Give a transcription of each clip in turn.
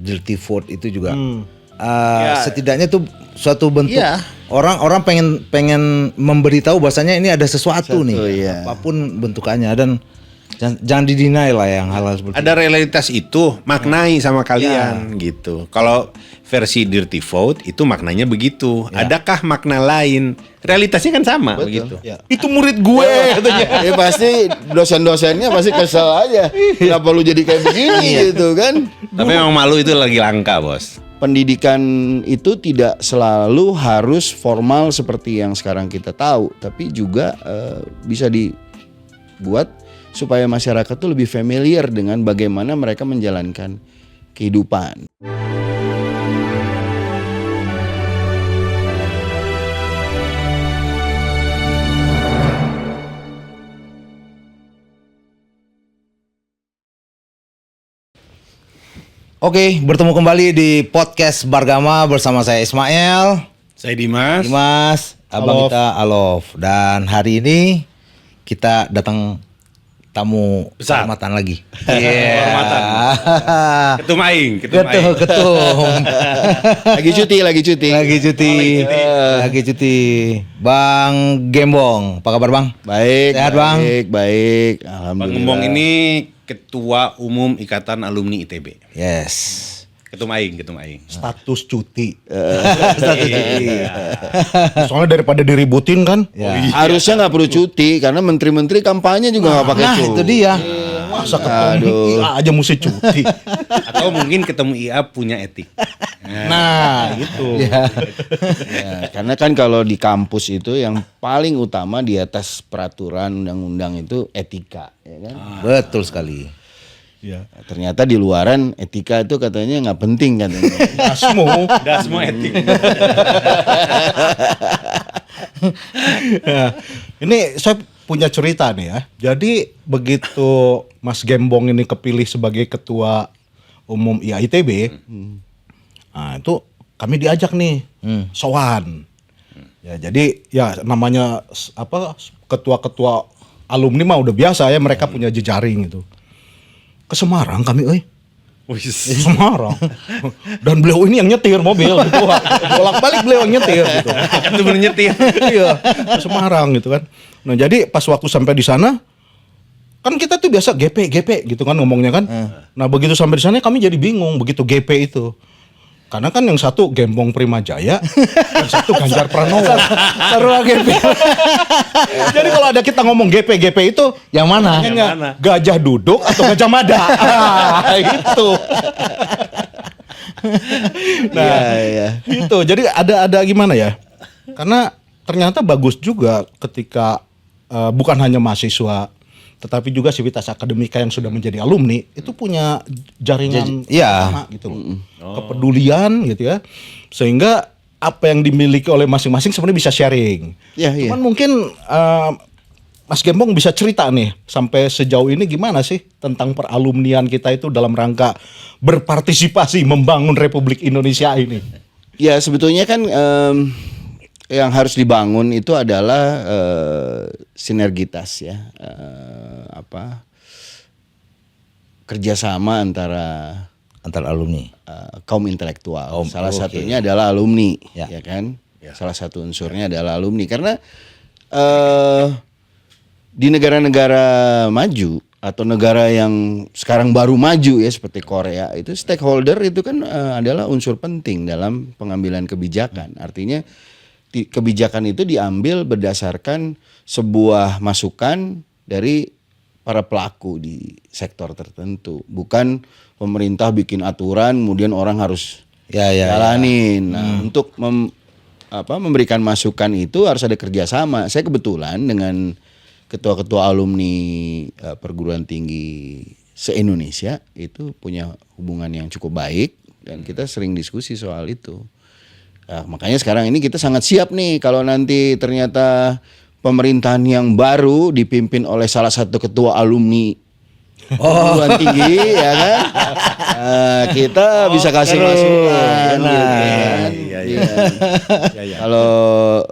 dirty vote itu juga setidaknya tuh suatu bentuk orang pengen memberitahu bahwasanya ini ada sesuatu nih, apapun bentukannya, dan jangan didinai lah yang hal-hal seperti ada realitas itu maknai sama kalian gitu. Kalau versi dirty vote itu maknanya begitu. Adakah makna lain? Realitasnya kan sama. Betul. Begitu. Ya. Itu murid gue katanya. Ya pasti dosen-dosennya pasti kesel aja. Kenapa lu jadi kayak begini gitu kan? Tapi memang malu itu lagi langka, Bos. Pendidikan itu tidak selalu harus formal seperti yang sekarang kita tahu, tapi juga bisa dibuat supaya masyarakat tuh lebih familiar dengan bagaimana mereka menjalankan kehidupan. Oke, bertemu kembali di podcast Bargama bersama saya Ismail, Saya Dimas. Abang kita Alof, dan hari ini kita datang tamu kehormatan lagi. Kehormatan. Ketum Aing. Ketum. Lagi cuti. Bang Gembong, apa kabar Bang? Baik. Sehat Bang? Baik. Bang Alhamdulillah. Gembong ini Ketua Umum Ikatan Alumni ITB. Yes. Ketum Aing. Status cuti. Soalnya daripada diributin kan. Harusnya nggak perlu cuti karena menteri-menteri kampanye juga nggak pakai cuti. Itu dia. Masa ketemu IA aja mesti cuti. Atau mungkin ketemu IA punya etik. Nah itu. Ya, karena kan kalau di kampus itu yang paling utama di atas peraturan undang-undang itu etika, ya kan? Betul sekali. Ya. Ternyata di luaran etika itu katanya nggak penting katanya. Dasmu etik. Ya, ini saya punya cerita nih ya. Jadi begitu Mas Gembong ini kepilih sebagai ketua umum IAITB, nah itu kami diajak nih sowan. Ya jadi ya namanya ketua-ketua alumni mah udah biasa ya, mereka punya jejaring gitu. Ke Semarang kami, Semarang. Dan beliau ini yang nyetir mobil gitu. Bolak-balik beliau yang nyetir gitu. Itu bener nyetir. Iya, ke Semarang gitu kan. Nah, jadi pas waktu sampai di sana kan kita tuh biasa GP gitu kan ngomongnya kan. Nah, begitu sampai di sana kami jadi bingung begitu GP itu. Karena kan yang satu Gembong Primajaya, yang satu Ganjar Pranowo. Sarua GP. Jadi kalau ada kita ngomong GP itu Yang mana? Gajah duduk atau Gajah Mada. Itu. Nah, itu. Jadi ada gimana ya? Karena ternyata bagus juga ketika bukan hanya mahasiswa, tetapi juga sivitas akademika yang sudah menjadi alumni itu punya jaringan sama gitu, kepedulian gitu ya, sehingga apa yang dimiliki oleh masing-masing sebenarnya bisa sharing. Cuman mungkin Mas Gembong bisa cerita nih sampai sejauh ini gimana sih tentang peralumnian kita itu dalam rangka berpartisipasi membangun Republik Indonesia ini. Ya sebetulnya kan yang harus dibangun itu adalah sinergitas ya, kerjasama antara alumni, kaum intelektual. Salah satunya adalah alumni, ya kan? Salah satu unsurnya adalah alumni karena di negara-negara maju atau negara yang sekarang baru maju ya seperti Korea itu stakeholder itu kan adalah unsur penting dalam pengambilan kebijakan. Artinya kebijakan itu diambil berdasarkan sebuah masukan dari para pelaku di sektor tertentu, bukan pemerintah bikin aturan kemudian orang harus jalanin. Nah, untuk memberikan masukan itu harus ada kerjasama. Saya kebetulan dengan ketua-ketua alumni perguruan tinggi se-Indonesia itu punya hubungan yang cukup baik dan kita sering diskusi soal itu. Nah, makanya sekarang ini kita sangat siap nih kalau nanti ternyata pemerintahan yang baru dipimpin oleh salah satu ketua alumni perguruan tinggi ya kan, kita bisa kasih masukan. Kalau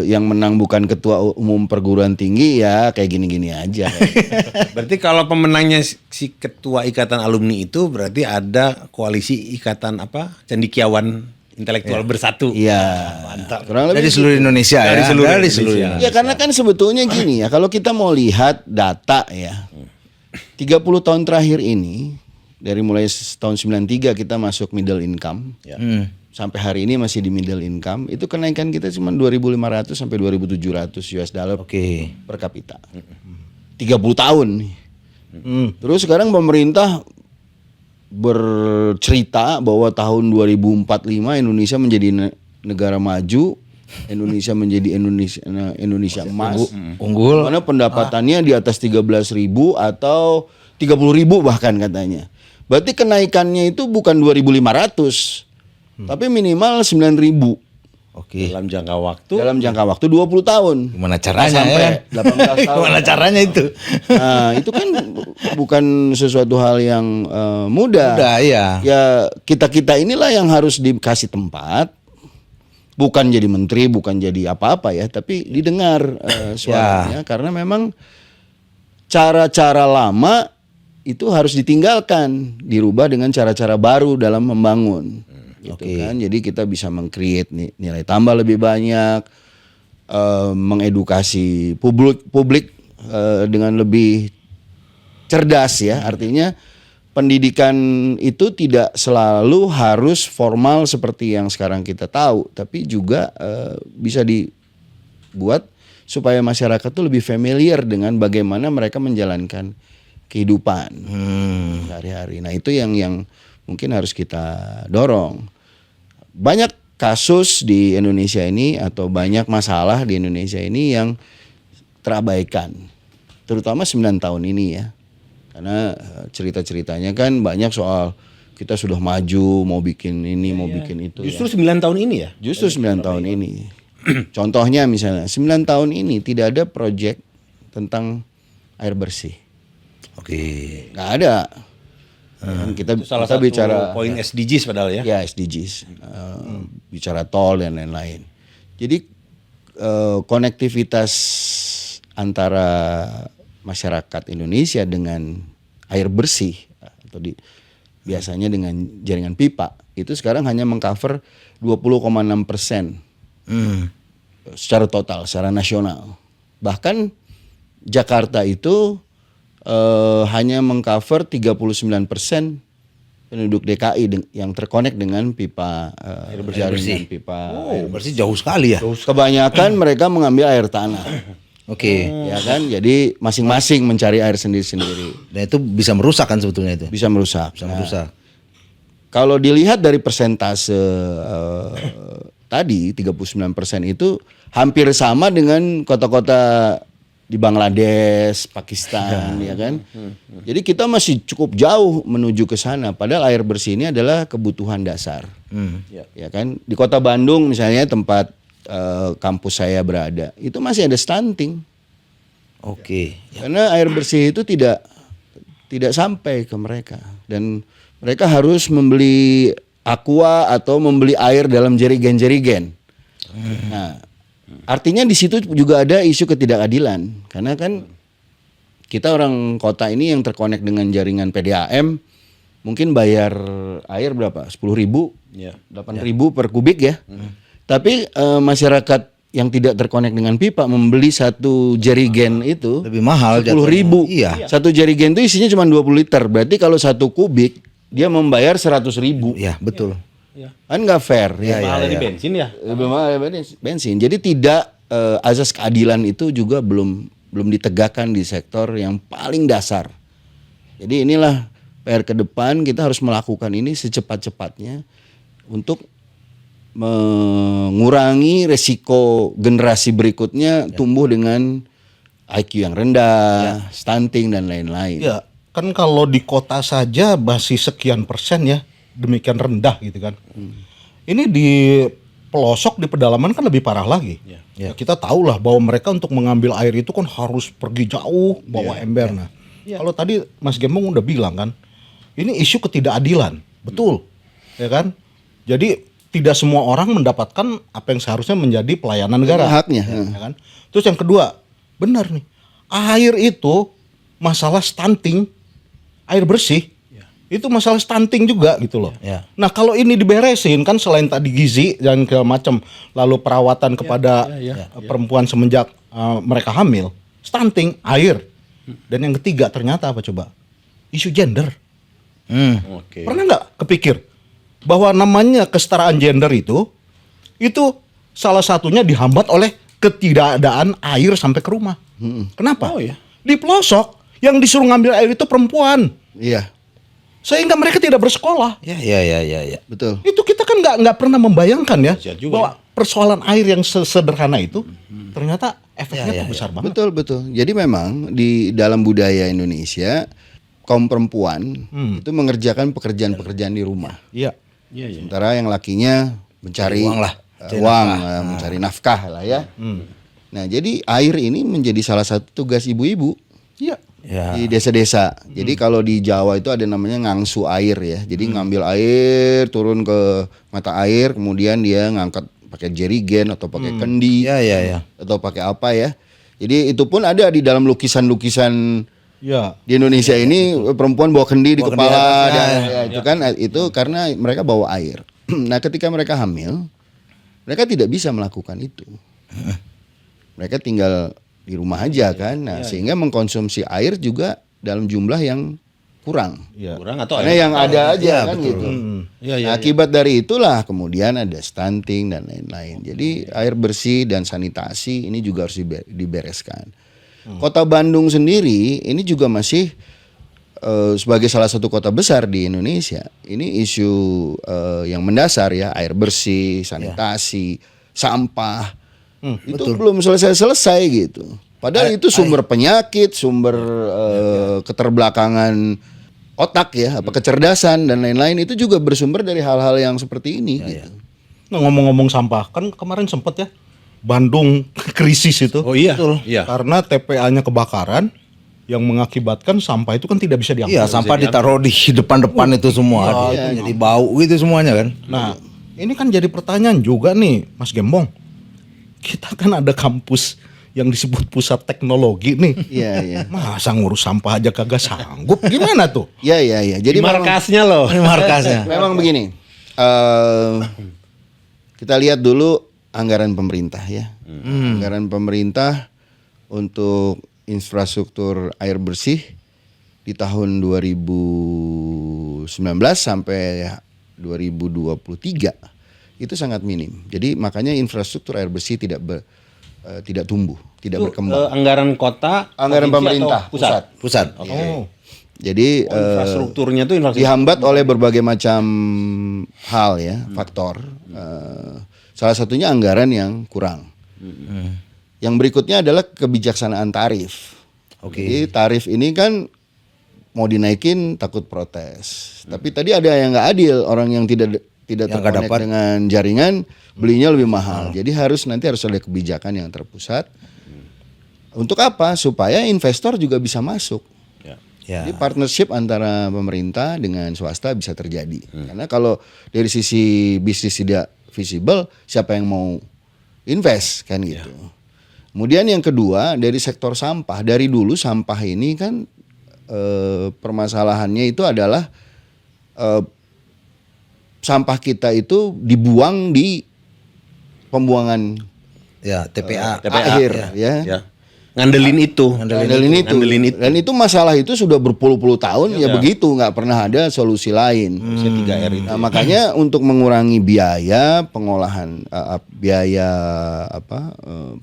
yang menang bukan ketua umum perguruan tinggi ya kayak gini-gini aja. Berarti kalau pemenangnya si ketua ikatan alumni itu berarti ada koalisi ikatan apa? Cendekiawan intelektual bersatu. Iya. Mantap. Kurang Dari lebih seluruh Indonesia Dari ya. seluruh Dari Indonesia. seluruh ya Indonesia. karena kan sebetulnya gini ya, kalau kita mau lihat data ya. 30 tahun terakhir ini dari mulai tahun 93 kita masuk middle income. Sampai hari ini masih di middle income, itu kenaikan kita cuma 2.500 sampai 2.700 US dollar per kapita. 30 tahun nih. Terus sekarang pemerintah bercerita bahwa tahun 2045 Indonesia menjadi negara maju, Indonesia menjadi Indonesia emas. Unggul. Mana pendapatannya di atas 13.000 atau 30.000 bahkan katanya. Berarti kenaikannya itu bukan 2.500. Tapi minimal 9.000 Dalam jangka waktu. dalam jangka waktu 20 tahun. Gimana caranya Sampai ya? 18 tahun. Gimana caranya itu? Nah, itu kan bukan sesuatu hal yang mudah. Udah ya. Ya kita inilah yang harus dikasih tempat. Bukan jadi menteri, bukan jadi apa-apa ya, tapi didengar suaranya karena memang cara-cara lama itu harus ditinggalkan, dirubah dengan cara-cara baru dalam membangun. Gitu kan. Jadi kita bisa meng-create nilai tambah lebih banyak, mengedukasi publik dengan lebih cerdas ya. Artinya pendidikan itu tidak selalu harus formal seperti yang sekarang kita tahu, tapi juga bisa dibuat supaya masyarakat itu lebih familiar dengan bagaimana mereka menjalankan kehidupan sehari-hari. Nah, itu yang mungkin harus kita dorong. Banyak kasus di Indonesia ini atau banyak masalah di Indonesia ini yang terabaikan. Terutama 9 tahun ini ya. Karena cerita-ceritanya kan banyak soal kita sudah maju, mau bikin ini, mau bikin itu. Justru 9 tahun ini ya? Justru 9 tahun ini. Contohnya misalnya 9 tahun ini tidak ada proyek tentang air bersih. Nggak ada. Kita Salah kita satu bicara poin SDGs padahal ya. ya SDGs, bicara tol dan lain-lain. Jadi konektivitas antara masyarakat Indonesia dengan air bersih atau biasanya dengan jaringan pipa itu sekarang hanya mengcover 20,6% secara total, secara nasional. Bahkan Jakarta itu hanya mengcover 39% penduduk DKI yang terkonek dengan pipa jaringan pipa air Berarti jauh sekali ya. Kebanyakan mereka mengambil air tanah. Ya kan, jadi masing-masing mencari air sendiri-sendiri. Dan itu bisa merusak kan sebetulnya itu. Bisa merusak. Bisa merusak. Kalau dilihat dari persentase tadi 39% itu hampir sama dengan kota-kota di Bangladesh, Pakistan, ya kan. Jadi kita masih cukup jauh menuju ke sana. Padahal air bersih ini adalah kebutuhan dasar, ya kan. Di kota Bandung misalnya tempat kampus saya berada, itu masih ada stunting. Karena air bersih itu tidak sampai ke mereka dan mereka harus membeli aqua atau membeli air dalam jerigen-jerigen. Nah, artinya di situ juga ada isu ketidakadilan karena kan kita orang kota ini yang terkonek dengan jaringan PDAM mungkin bayar air berapa? 10.000, 8.000 per kubik ya. Tapi masyarakat yang tidak terkonek dengan pipa membeli satu jerigen itu lebih mahal 10.000. Iya. Satu jerigen itu isinya cuma 20 liter. Berarti kalau satu kubik dia membayar 100.000. Iya, betul. Kan nggak fair ya. Mahal di bensin ya. Lebih mahal dari bensin. Jadi tidak azas keadilan itu juga belum ditegakkan di sektor yang paling dasar. Jadi inilah PR ke depan, kita harus melakukan ini secepat-cepatnya untuk mengurangi resiko generasi berikutnya tumbuh dengan IQ yang rendah, stunting dan lain-lain. Ya, kan kalau di kota saja masih sekian persen ya, demikian rendah gitu kan. Ini di pelosok di pedalaman kan lebih parah lagi. Ya, kita tahu lah bahwa mereka untuk mengambil air itu kan harus pergi jauh bawa ember. Nah, kalau tadi Mas Gembong udah bilang kan, ini isu ketidakadilan, betul, ya kan? Jadi tidak semua orang mendapatkan apa yang seharusnya menjadi pelayanan negara. Haknya. Ya kan? Terus yang kedua, benar nih. Air itu masalah stunting, air bersih. Itu masalah stunting juga gitu loh. Ya. Nah, kalau ini diberesin kan selain tadi gizi dan segala macam, lalu perawatan kepada perempuan semenjak mereka hamil, stunting, air. Dan yang ketiga ternyata apa coba? Isu gender. Oke. Pernah nggak kepikir bahwa namanya kesetaraan gender itu salah satunya dihambat oleh ketidakadaan air sampai ke rumah. Kenapa? Oh, ya. Di pelosok yang disuruh ngambil air itu perempuan, Iya, sehingga mereka tidak bersekolah. Ya. betul. Itu kita kan nggak pernah membayangkan ya Dahsyat juga bahwa persoalan air yang sesederhana itu ternyata efeknya tuh besar banget. Betul. Jadi memang di dalam budaya Indonesia kaum perempuan itu mengerjakan pekerjaan-pekerjaan di rumah. Iya. Sementara yang lakinya mencari Uang lah. mencari nafkah lah ya. Nah, jadi air ini menjadi salah satu tugas ibu-ibu Iya. Ya. di desa-desa. Jadi kalau di Jawa itu ada namanya ngangsu air ya. Jadi ngambil air, turun ke mata air, kemudian dia ngangkat pakai jerigen atau pakai kendi Ya. atau pakai apa ya. Jadi itu pun ada di dalam lukisan-lukisan Iya. di Indonesia ini perempuan bawa kendi di Bawa kepala kendi, itu kan itu karena mereka bawa air. Nah, ketika mereka hamil, mereka tidak bisa melakukan itu. Mereka tinggal di rumah aja kan. Nah, sehingga mengkonsumsi air juga dalam jumlah yang kurang. Iya. Kurang atau Karena yang ada aja kan betul. gitu. Iya, Nah, akibat dari itulah kemudian ada stunting dan lain-lain. Jadi air bersih dan sanitasi ini juga harus dibereskan. Kota Bandung sendiri ini juga masih sebagai salah satu kota besar di Indonesia. Ini isu yang mendasar ya, air bersih, sanitasi, sampah. Itu belum selesai-selesai gitu. Padahal itu sumber penyakit, sumber keterbelakangan otak ya, apa kecerdasan dan lain-lain itu juga bersumber dari hal-hal yang seperti ini gitu. Nah, ngomong-ngomong sampah, kan kemarin sempet ya Bandung krisis itu. Oh iya. Betul. Iya. Karena TPA-nya kebakaran yang mengakibatkan sampah itu kan tidak bisa diangkut. Iya, sampah ditaruh di depan-depan itu semua. Jadi bau gitu semuanya kan. Nah, ini kan jadi pertanyaan juga nih, Mas Gembong. Kita kan ada kampus yang disebut pusat teknologi nih. Iya. Masa ngurus sampah aja kagak sanggup? Gimana tuh? Iya. Jadi Di markasnya loh. Ini markasnya. memang begini. Kita lihat dulu anggaran pemerintah ya. Anggaran pemerintah untuk infrastruktur air bersih di tahun 2019 sampai 2023 itu sangat minim. Jadi makanya infrastruktur air bersih tidak tumbuh, tidak berkembang. Anggaran kota, Anggaran provinsi pemerintah atau pusat. Pusat. Oh. Jadi Infrastrukturnya tuh infrastruktur. dihambat oleh berbagai macam hal ya, faktor. Salah satunya anggaran yang kurang. Yang berikutnya adalah kebijaksanaan tarif. Jadi tarif ini kan mau dinaikin takut protes. Tapi tadi ada yang nggak adil, orang yang tidak terkonek dengan jaringan belinya lebih mahal. Jadi nanti harus ada kebijakan yang terpusat. Untuk apa? Supaya investor juga bisa masuk. Ya. Jadi partnership antara pemerintah dengan swasta bisa terjadi. Karena kalau dari sisi bisnis tidak visible, siapa yang mau invest kan gitu. Kemudian yang kedua dari sektor sampah. Dari dulu sampah ini kan permasalahannya itu adalah sampah kita itu dibuang di pembuangan Ya, TPA. akhir ya. Ngandelin itu. Ngandelin itu. Dan itu masalah itu sudah berpuluh-puluh tahun ya begitu, nggak pernah ada solusi lain. 3R itu. Nah, makanya untuk mengurangi biaya pengolahan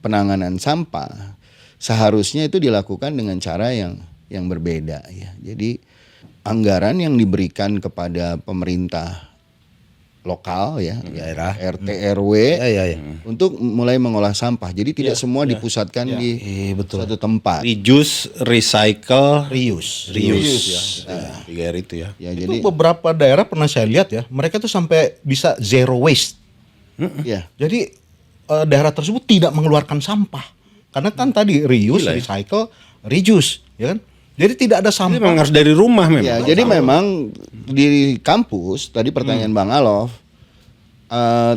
penanganan sampah seharusnya itu dilakukan dengan cara yang berbeda ya. Jadi anggaran yang diberikan kepada pemerintah lokal ya, daerah, RT RW untuk mulai mengolah sampah. Jadi tidak semua dipusatkan di satu tempat. Reduce, recycle, Reuse. ya. 3R itu ya. Ya, Itu jadi beberapa daerah pernah saya lihat ya, mereka tuh sampai bisa zero waste. ya. Jadi daerah tersebut tidak mengeluarkan sampah. Karena kan tadi reuse, recycle, reduce, ya kan? Jadi tidak ada Ini sampah. memang harus dari rumah memang. Ya, jadi memang di kampus tadi pertanyaan Bang Alof,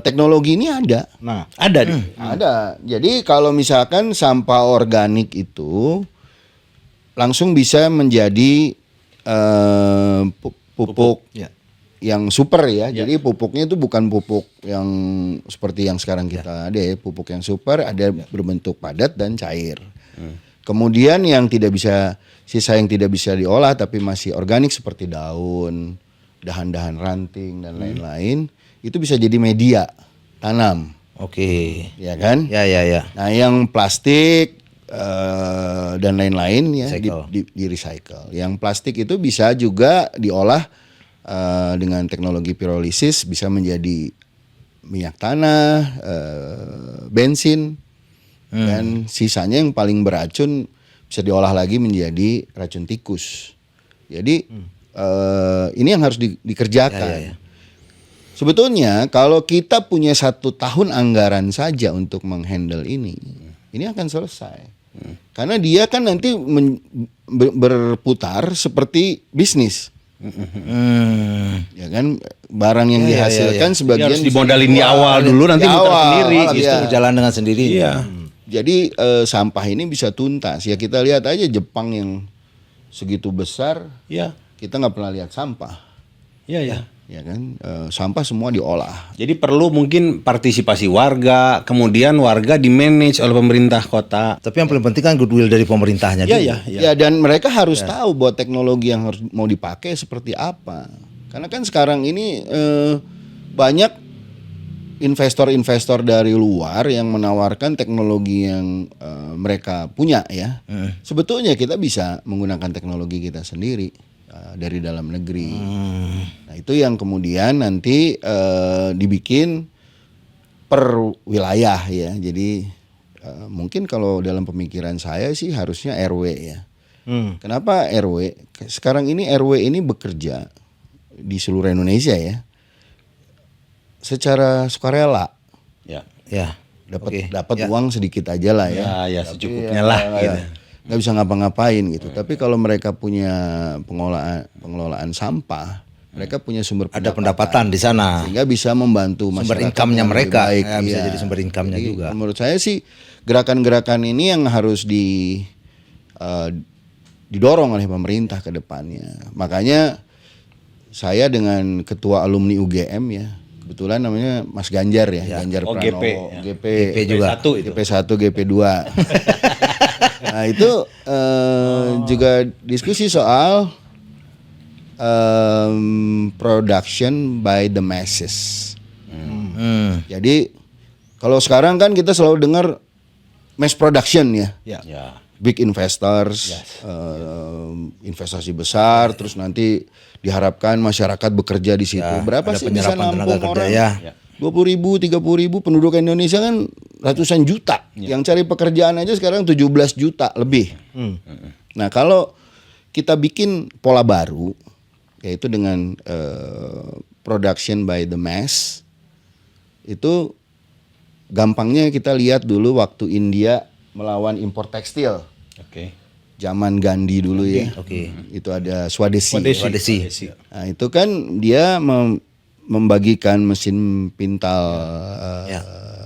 teknologi ini ada. Nah, Ada nih. Ada. Jadi kalau misalkan sampah organik itu langsung bisa menjadi pupuk ya. yang super ya. Jadi pupuknya itu bukan pupuk yang seperti yang sekarang kita ada ya. Pupuk yang super ada berbentuk padat dan cair. Kemudian yang tidak bisa, sisa yang tidak bisa diolah tapi masih organik seperti daun, dahan-dahan ranting dan lain-lain, itu bisa jadi media tanam. Oke. Ya kan? Ya. Nah, yang plastik dan lain-lain ya Recycle. di recycle. Yang plastik itu bisa juga diolah dengan teknologi pirolisis, bisa menjadi minyak tanah, bensin, dan sisanya yang paling beracun bisa diolah lagi menjadi racun tikus. Jadi ini yang harus dikerjakan. Ya. Sebetulnya kalau kita punya 1 tahun anggaran saja untuk menghandle ini akan selesai. Karena dia kan nanti berputar seperti bisnis. Ya kan, barang yang dihasilkan sebagian Harus dimodalin di awal dulu, nanti muter sendiri. Itu berjalan dengan sendiri. Iya. Jadi sampah ini bisa tuntas. Ya kita lihat aja Jepang yang segitu besar, Iya. kita nggak pernah lihat sampah. Iya. Ya kan, sampah semua diolah. Jadi perlu mungkin partisipasi warga, kemudian warga di-manage oleh pemerintah kota. Tapi yang paling penting kan goodwill dari pemerintahnya dulu. Iya. Ya, dan mereka harus tahu bahwa teknologi yang harus mau dipakai seperti apa. Karena kan sekarang ini banyak investor-investor dari luar yang menawarkan teknologi yang mereka punya ya. Sebetulnya kita bisa menggunakan teknologi kita sendiri dari dalam negeri. Nah, itu yang kemudian nanti dibikin per wilayah ya. Jadi mungkin kalau dalam pemikiran saya sih harusnya RW ya. Kenapa RW? Sekarang ini RW ini bekerja di seluruh Indonesia ya, secara sukarela. Ya. Dapat uang sedikit aja lah ya. Ya secukupnya lah gitu. Nggak bisa ngapa-ngapain gitu. Tapi kalau mereka punya pengelolaan sampah, mereka punya sumber Ada pendapatan di sana. sehingga bisa membantu Sumber masyarakat income-nya yang lebih mereka, baik. ya, bisa Iya. jadi sumber income-nya Jadi, juga. Menurut saya sih gerakan-gerakan ini yang harus didorong oleh pemerintah ke depannya. Makanya saya dengan ketua alumni UGM ya, kebetulan namanya Mas Ganjar ya, Ganjar Oh, Pranowo, GP. GP juga. GP1, GP2. Nah, itu juga diskusi soal production by the masses. Jadi kalau sekarang kan kita selalu dengar mass production ya. Ya. Big investors, investasi besar, terus nanti diharapkan masyarakat bekerja di situ. Ya, Berapa ada sih bisa penyerapan nampung tenaga kerja, orang? ya. 20.000, 30.000 penduduk Indonesia kan ratusan juta. Yang cari pekerjaan aja sekarang 17 juta lebih. Nah, kalau kita bikin pola baru, yaitu dengan production by the mass, itu gampangnya kita lihat dulu waktu India melawan impor tekstil. Oke. Zaman Gandhi dulu ya. Oke. Itu ada Swadesi. Swadesi. Nah, itu kan dia membagikan mesin pintal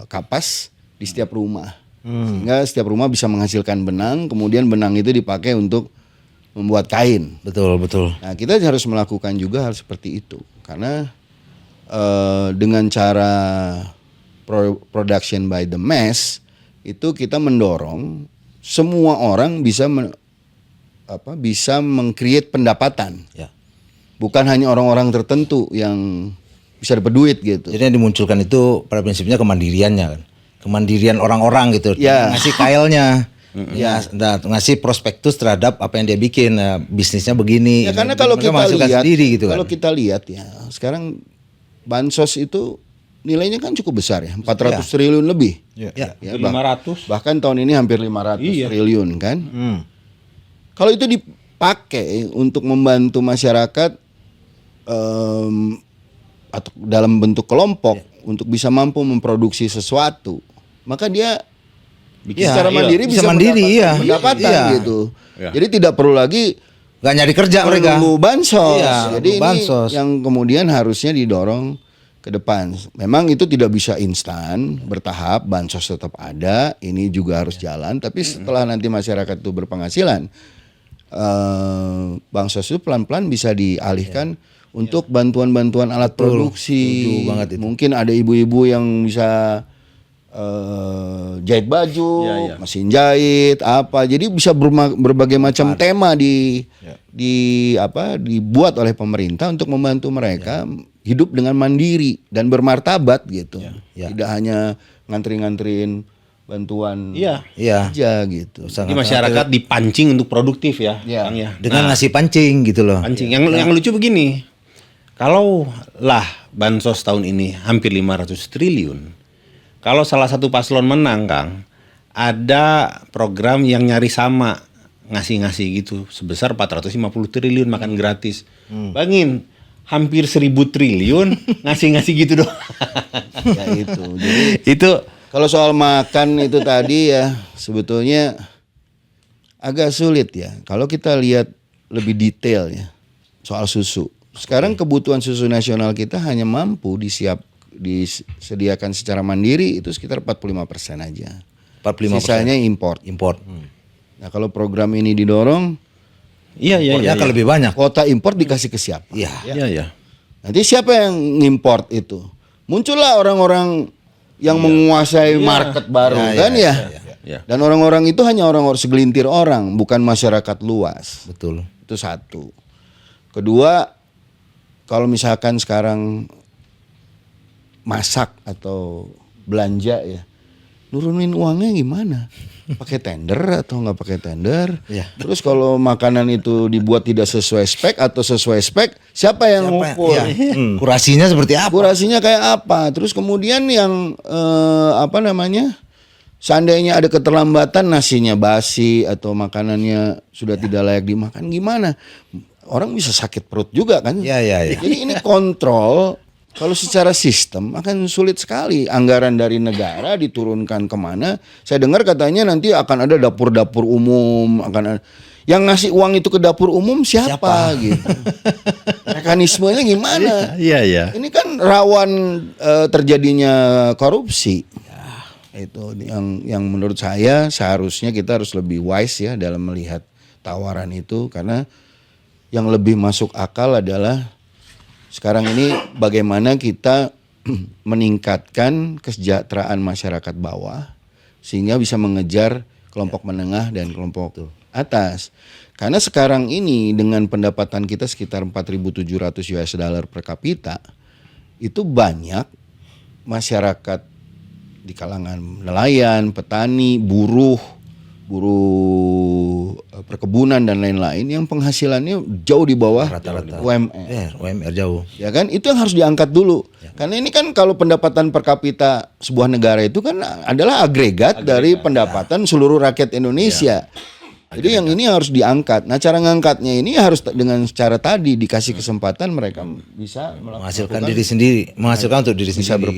kapas di setiap rumah. Sehingga setiap rumah bisa menghasilkan benang, kemudian benang itu dipakai untuk membuat kain. Betul. Nah, kita harus melakukan juga hal seperti itu. Karena dengan cara production by the mass itu kita mendorong semua orang bisa bisa meng-create pendapatan. Ya. Bukan hanya orang-orang tertentu yang bisa dapat duit gitu. Jadi yang dimunculkan itu pada prinsipnya kemandiriannya kan. Kemandirian orang-orang gitu. Ya. Ngasih kailnya. Ya, ngasih prospektus terhadap apa yang dia bikin, bisnisnya begini. Ya, karena Ini, kalau mereka kita menghasilkan lihat, sendiri gitu kan. kalau kita lihat ya, sekarang bansos itu nilainya kan cukup besar ya, 400 triliun lebih. Ya. Ya, 500. bahkan tahun ini hampir 500 triliun kan. Kalau itu dipakai untuk membantu masyarakat atau dalam bentuk kelompok untuk bisa mampu memproduksi sesuatu, maka dia secara mandiri bisa bisa mandiri, pendapatan iya. gitu. Jadi tidak perlu lagi Gak nyari kerja mereka. perlu bansos. Iya, Jadi ini bansos. yang kemudian harusnya didorong ke depan. Memang itu tidak bisa instan, bertahap, bansos tetap ada, ini juga harus jalan. Tapi setelah nanti masyarakat itu berpenghasilan, bansos itu pelan-pelan bisa dialihkan untuk bantuan-bantuan alat produksi. Mungkin ada ibu-ibu yang bisa jahit baju, mesin jahit, apa. Jadi bisa berbagai macam tema dibuat oleh pemerintah untuk membantu mereka hidup dengan mandiri dan bermartabat gitu. Tidak hanya ngantri-ngantriin bantuan aja gitu. Jadi masyarakat dipancing untuk produktif ya, Kang ya. Dengan ngasih pancing gitu loh. Pancing. Yang lucu begini. Kalau lah bansos tahun ini hampir 500 triliun. Kalau salah satu paslon menang, Kang, ada program yang nyari sama ngasih-ngasih gitu sebesar 450 triliun makan gratis. Bangin hampir 1.000 triliun ngasih-ngasih gitu doang. Ya itu. Jadi itu kalau soal makan itu tadi ya sebetulnya agak sulit ya. Kalau kita lihat lebih detail ya soal susu. Sekarang kebutuhan susu nasional kita hanya mampu disediakan secara mandiri itu sekitar 45% aja. 45%. Sisanya import. Nah, kalau program ini didorong akan lebih banyak. Kuota import dikasih ke siapa? Iya. Nanti siapa yang ngimport itu? Muncullah orang-orang yang menguasai market baru kan ya. Dan orang-orang itu hanya orang-orang segelintir orang, bukan masyarakat luas. Betul. Itu satu. Kedua, kalau misalkan sekarang masak atau belanja ya, nurunin uangnya gimana? Pakai tender atau nggak pakai tender? Terus kalau makanan itu dibuat tidak sesuai spek atau sesuai spek, siapa yang ngukur? Kurasinya seperti apa? Kurasinya kayak apa? Terus kemudian yang seandainya ada keterlambatan nasinya basi atau makanannya sudah tidak layak dimakan, gimana? Orang bisa sakit perut juga kan? Jadi ini kontrol. Kalau secara sistem akan sulit sekali. Anggaran dari negara diturunkan kemana? Saya dengar katanya nanti akan ada dapur-dapur umum, yang ngasih uang itu ke dapur umum siapa? Gitu. Mekanismenya gimana? Iya. Ini kan rawan terjadinya korupsi. Itu yang menurut saya seharusnya kita harus lebih wise ya dalam melihat tawaran itu, karena yang lebih masuk akal adalah sekarang ini bagaimana kita meningkatkan kesejahteraan masyarakat bawah sehingga bisa mengejar kelompok menengah dan kelompok atas. Karena sekarang ini dengan pendapatan kita sekitar 4.700 US dollar per kapita, itu banyak masyarakat di kalangan nelayan, petani, buruh perkebunan dan lain-lain yang penghasilannya jauh di bawah rata-rata UMR. UMR jauh. Ya kan, itu yang harus diangkat dulu. Karena ini kan kalau pendapatan per kapita sebuah negara itu kan adalah agregat dari pendapatan seluruh rakyat Indonesia. Jadi yang ini harus diangkat. Nah, cara ngangkatnya ini harus dengan cara tadi dikasih kesempatan mereka bisa menghasilkan diri sendiri, menghasilkan untuk diri sendiri.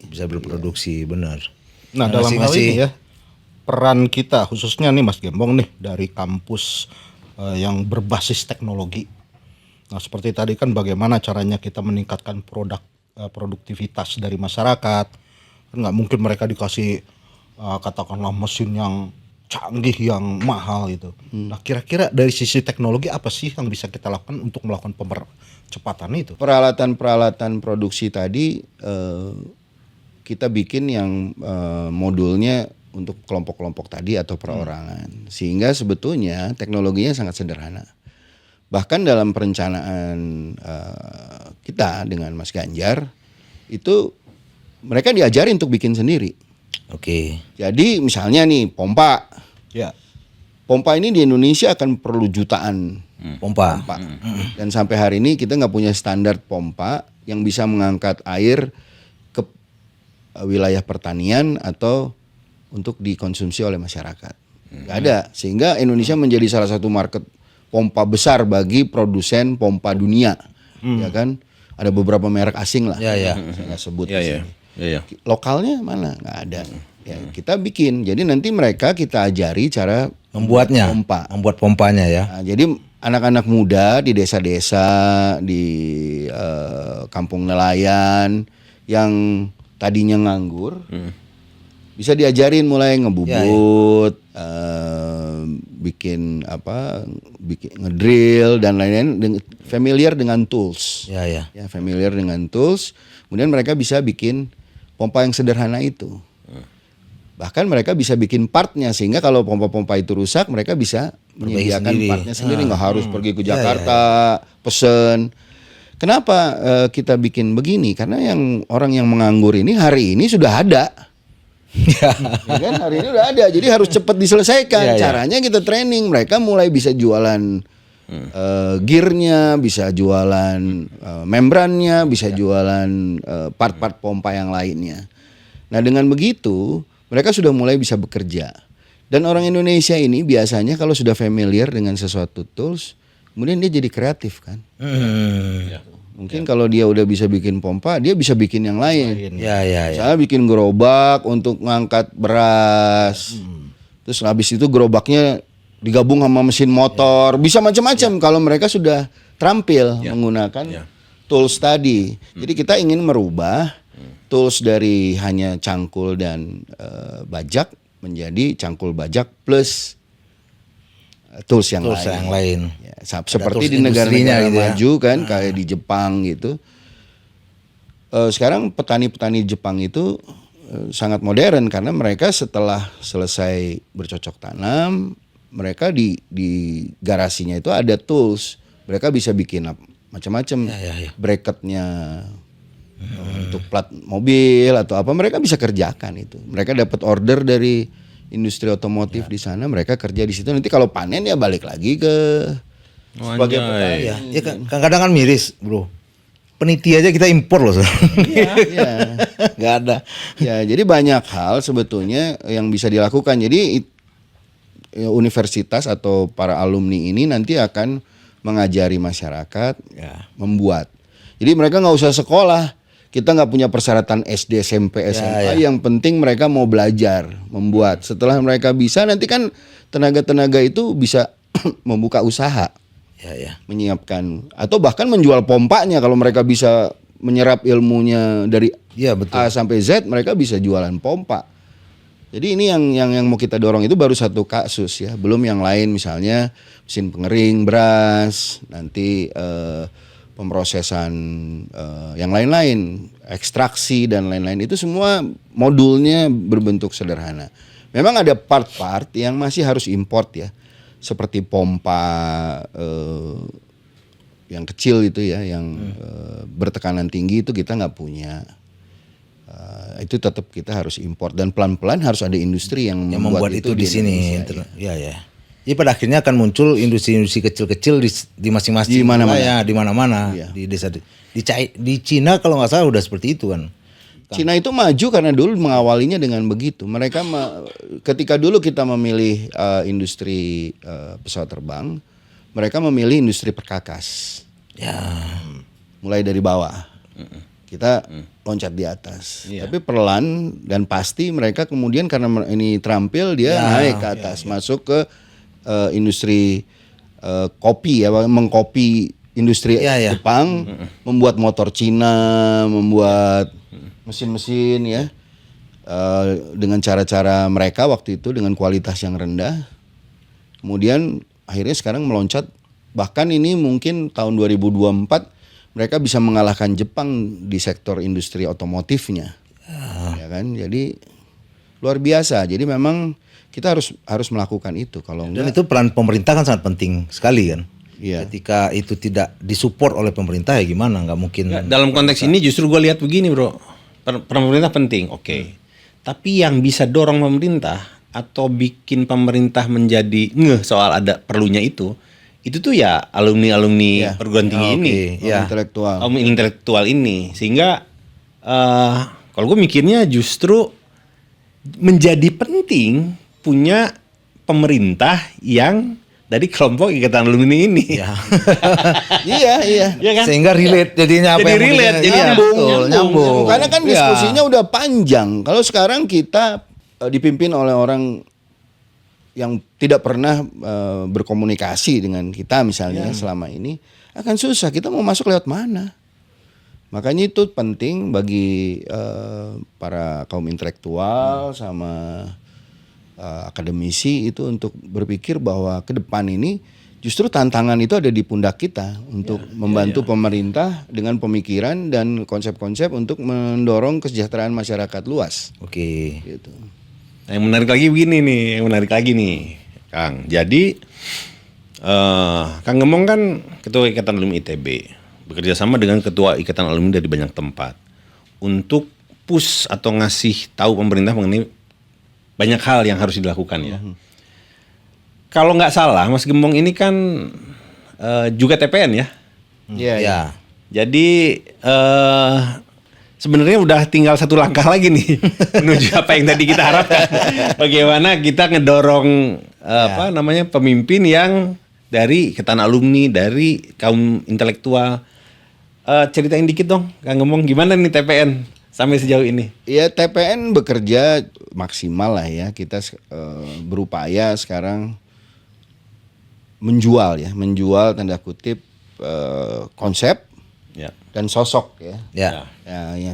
Bisa berproduksi, benar. Nah, dalam hal ini ya, peran kita khususnya nih Mas Gembong nih dari kampus yang berbasis teknologi. Nah, seperti tadi kan bagaimana caranya kita meningkatkan produktivitas dari masyarakat. Kan nggak mungkin mereka dikasih katakanlah mesin yang canggih, yang mahal gitu. Nah, kira-kira dari sisi teknologi apa sih yang bisa kita lakukan untuk melakukan percepatan itu? Peralatan produksi tadi kita bikin yang modulnya untuk kelompok-kelompok tadi atau perorangan. Sehingga sebetulnya teknologinya sangat sederhana. Bahkan dalam perencanaan kita dengan Mas Ganjar, itu mereka diajari untuk bikin sendiri. Oke. Jadi misalnya nih pompa. Ya. Pompa ini di Indonesia akan perlu jutaan pompa. Dan sampai hari ini kita nggak punya standar pompa yang bisa mengangkat air ke wilayah pertanian atau untuk dikonsumsi oleh masyarakat. Nggak ada. Sehingga Indonesia menjadi salah satu market pompa besar bagi produsen pompa dunia. Ya kan? Ada beberapa merek asing lah. Ya. Saya nggak sebut. Ya. Lokalnya mana? Nggak ada. Ya, kita bikin. Jadi nanti mereka kita ajari cara membuatnya. pompa. Membuat pompanya ya. Nah, jadi anak-anak muda di desa-desa, di kampung nelayan yang tadinya nganggur, bisa diajarin mulai ngebubut, bikin ngedrill dan lain-lain, familiar dengan tools. Ya, familiar dengan tools. Kemudian mereka bisa bikin pompa yang sederhana itu. Bahkan mereka bisa bikin partnya, sehingga kalau pompa-pompa itu rusak, mereka bisa menyediakan partnya sendiri, nggak harus pergi ke Jakarta, pesen. Kenapa kita bikin begini? Karena orang yang menganggur ini hari ini sudah ada. Ya kan, hari ini udah ada, jadi harus cepat diselesaikan. Caranya kita training, mereka mulai bisa jualan gearnya, bisa jualan membrannya, bisa jualan part-part pompa yang lainnya. Nah dengan begitu mereka sudah mulai bisa bekerja. Dan orang Indonesia ini biasanya kalau sudah familiar dengan sesuatu tools, kemudian dia jadi kreatif kan. Mungkin kalau dia udah bisa bikin pompa, dia bisa bikin yang lain. Misalnya bikin gerobak untuk ngangkat beras. Terus habis itu gerobaknya digabung sama mesin motor, bisa macam-macam kalau mereka sudah terampil menggunakan tools tadi. Jadi kita ingin merubah tools dari hanya cangkul dan bajak menjadi cangkul bajak plus tools yang lain. Ya, seperti di negara-negara maju kan, kayak di Jepang gitu. Sekarang petani-petani Jepang itu sangat modern karena mereka setelah selesai bercocok tanam, mereka di garasinya itu ada tools. Mereka bisa bikin macam-macam, bracketnya untuk plat mobil atau apa, mereka bisa kerjakan itu. Mereka dapat order dari industri otomotif di sana, mereka kerja di situ. Nanti kalau panen ya balik lagi ke sebagai petani. Ya kadang-kadang kan miris, bro. Peniti aja kita impor loh. Nggak ada. Ya, jadi banyak hal sebetulnya yang bisa dilakukan. Jadi universitas atau para alumni ini nanti akan mengajari masyarakat membuat. Jadi mereka nggak usah sekolah. Kita nggak punya persyaratan SD, SMP, SMA. Yang penting mereka mau belajar membuat. Setelah mereka bisa, nanti kan tenaga-tenaga itu bisa membuka usaha, menyiapkan atau bahkan menjual pompanya. Kalau mereka bisa menyerap ilmunya dari A sampai Z, mereka bisa jualan pompa. Jadi ini yang mau kita dorong itu baru satu kasus ya, belum yang lain, misalnya mesin pengering beras, nanti pemrosesan yang lain-lain, ekstraksi dan lain-lain, itu semua modulnya berbentuk sederhana. Memang ada part-part yang masih harus import ya, seperti pompa yang kecil itu ya, yang bertekanan tinggi itu kita nggak punya. Itu tetap kita harus import dan pelan-pelan harus ada industri yang membuat itu di sini. Jadi pada akhirnya akan muncul industri-industri kecil-kecil di masing-masing wilayah, di mana-mana, di desa. Di Cina kalau nggak salah udah seperti itu kan. Cina itu maju karena dulu mengawalinya dengan begitu. Mereka ketika dulu kita memilih industri pesawat terbang, mereka memilih industri perkakas. Mulai dari bawah. Kita loncat di atas. Tapi perlahan dan pasti mereka kemudian karena ini terampil, dia naik ke atas, masuk ke industri kopi ya, mengkopi industri Jepang, membuat motor Cina, membuat mesin-mesin ya, dengan cara-cara mereka waktu itu dengan kualitas yang rendah. Kemudian akhirnya sekarang meloncat, bahkan ini mungkin tahun 2024 mereka bisa mengalahkan Jepang di sektor industri otomotifnya. Ya kan? Jadi luar biasa. Jadi memang kita harus melakukan itu. Kalau dan itu peran pemerintah kan sangat penting sekali kan. Ketika itu tidak disupport oleh pemerintah ya gimana? Nggak mungkin. Dalam konteks ini justru gue lihat begini bro, peran pemerintah penting, tapi yang bisa dorong pemerintah atau bikin pemerintah menjadi soal ada perlunya itu tuh ya alumni perguruan tinggi ini, intelektual ini, sehingga kalau gue mikirnya justru menjadi penting punya pemerintah yang dari kelompok ikatan alumni ini. Iya kan? Sehingga relate jadinya apa jadi relate, jadi nyambung. Karena kan diskusinya udah panjang. Kalau sekarang kita dipimpin oleh orang yang tidak pernah berkomunikasi dengan kita misalnya selama ini akan susah. Kita mau masuk lewat mana? Makanya itu penting bagi para kaum intelektual sama akademisi itu untuk berpikir bahwa ke depan ini justru tantangan itu ada di pundak kita untuk membantu pemerintah dengan pemikiran dan konsep-konsep untuk mendorong kesejahteraan masyarakat luas. Oke. Gitu. Nah, yang menarik lagi nih, Kang. Jadi, Kang Gembong kan Ketua Ikatan Alumni ITB, bekerja sama dengan Ketua Ikatan Alumni dari banyak tempat untuk push atau ngasih tahu pemerintah mengenai banyak hal yang harus dilakukan ya. Kalau nggak salah, Mas Gembong ini kan juga TPN ya. Iya. Ya. Jadi sebenarnya udah tinggal satu langkah lagi nih menuju apa yang tadi kita harapkan. Bagaimana kita ngedorong pemimpin yang dari Ikatan Alumni, dari kaum intelektual. Ceritain dikit dong, Kang Gembong, gimana nih TPN sampai sejauh ini? Ya TPN bekerja maksimal lah ya. Kita berupaya sekarang menjual tanda kutip konsep. Ya. Dan sosok ya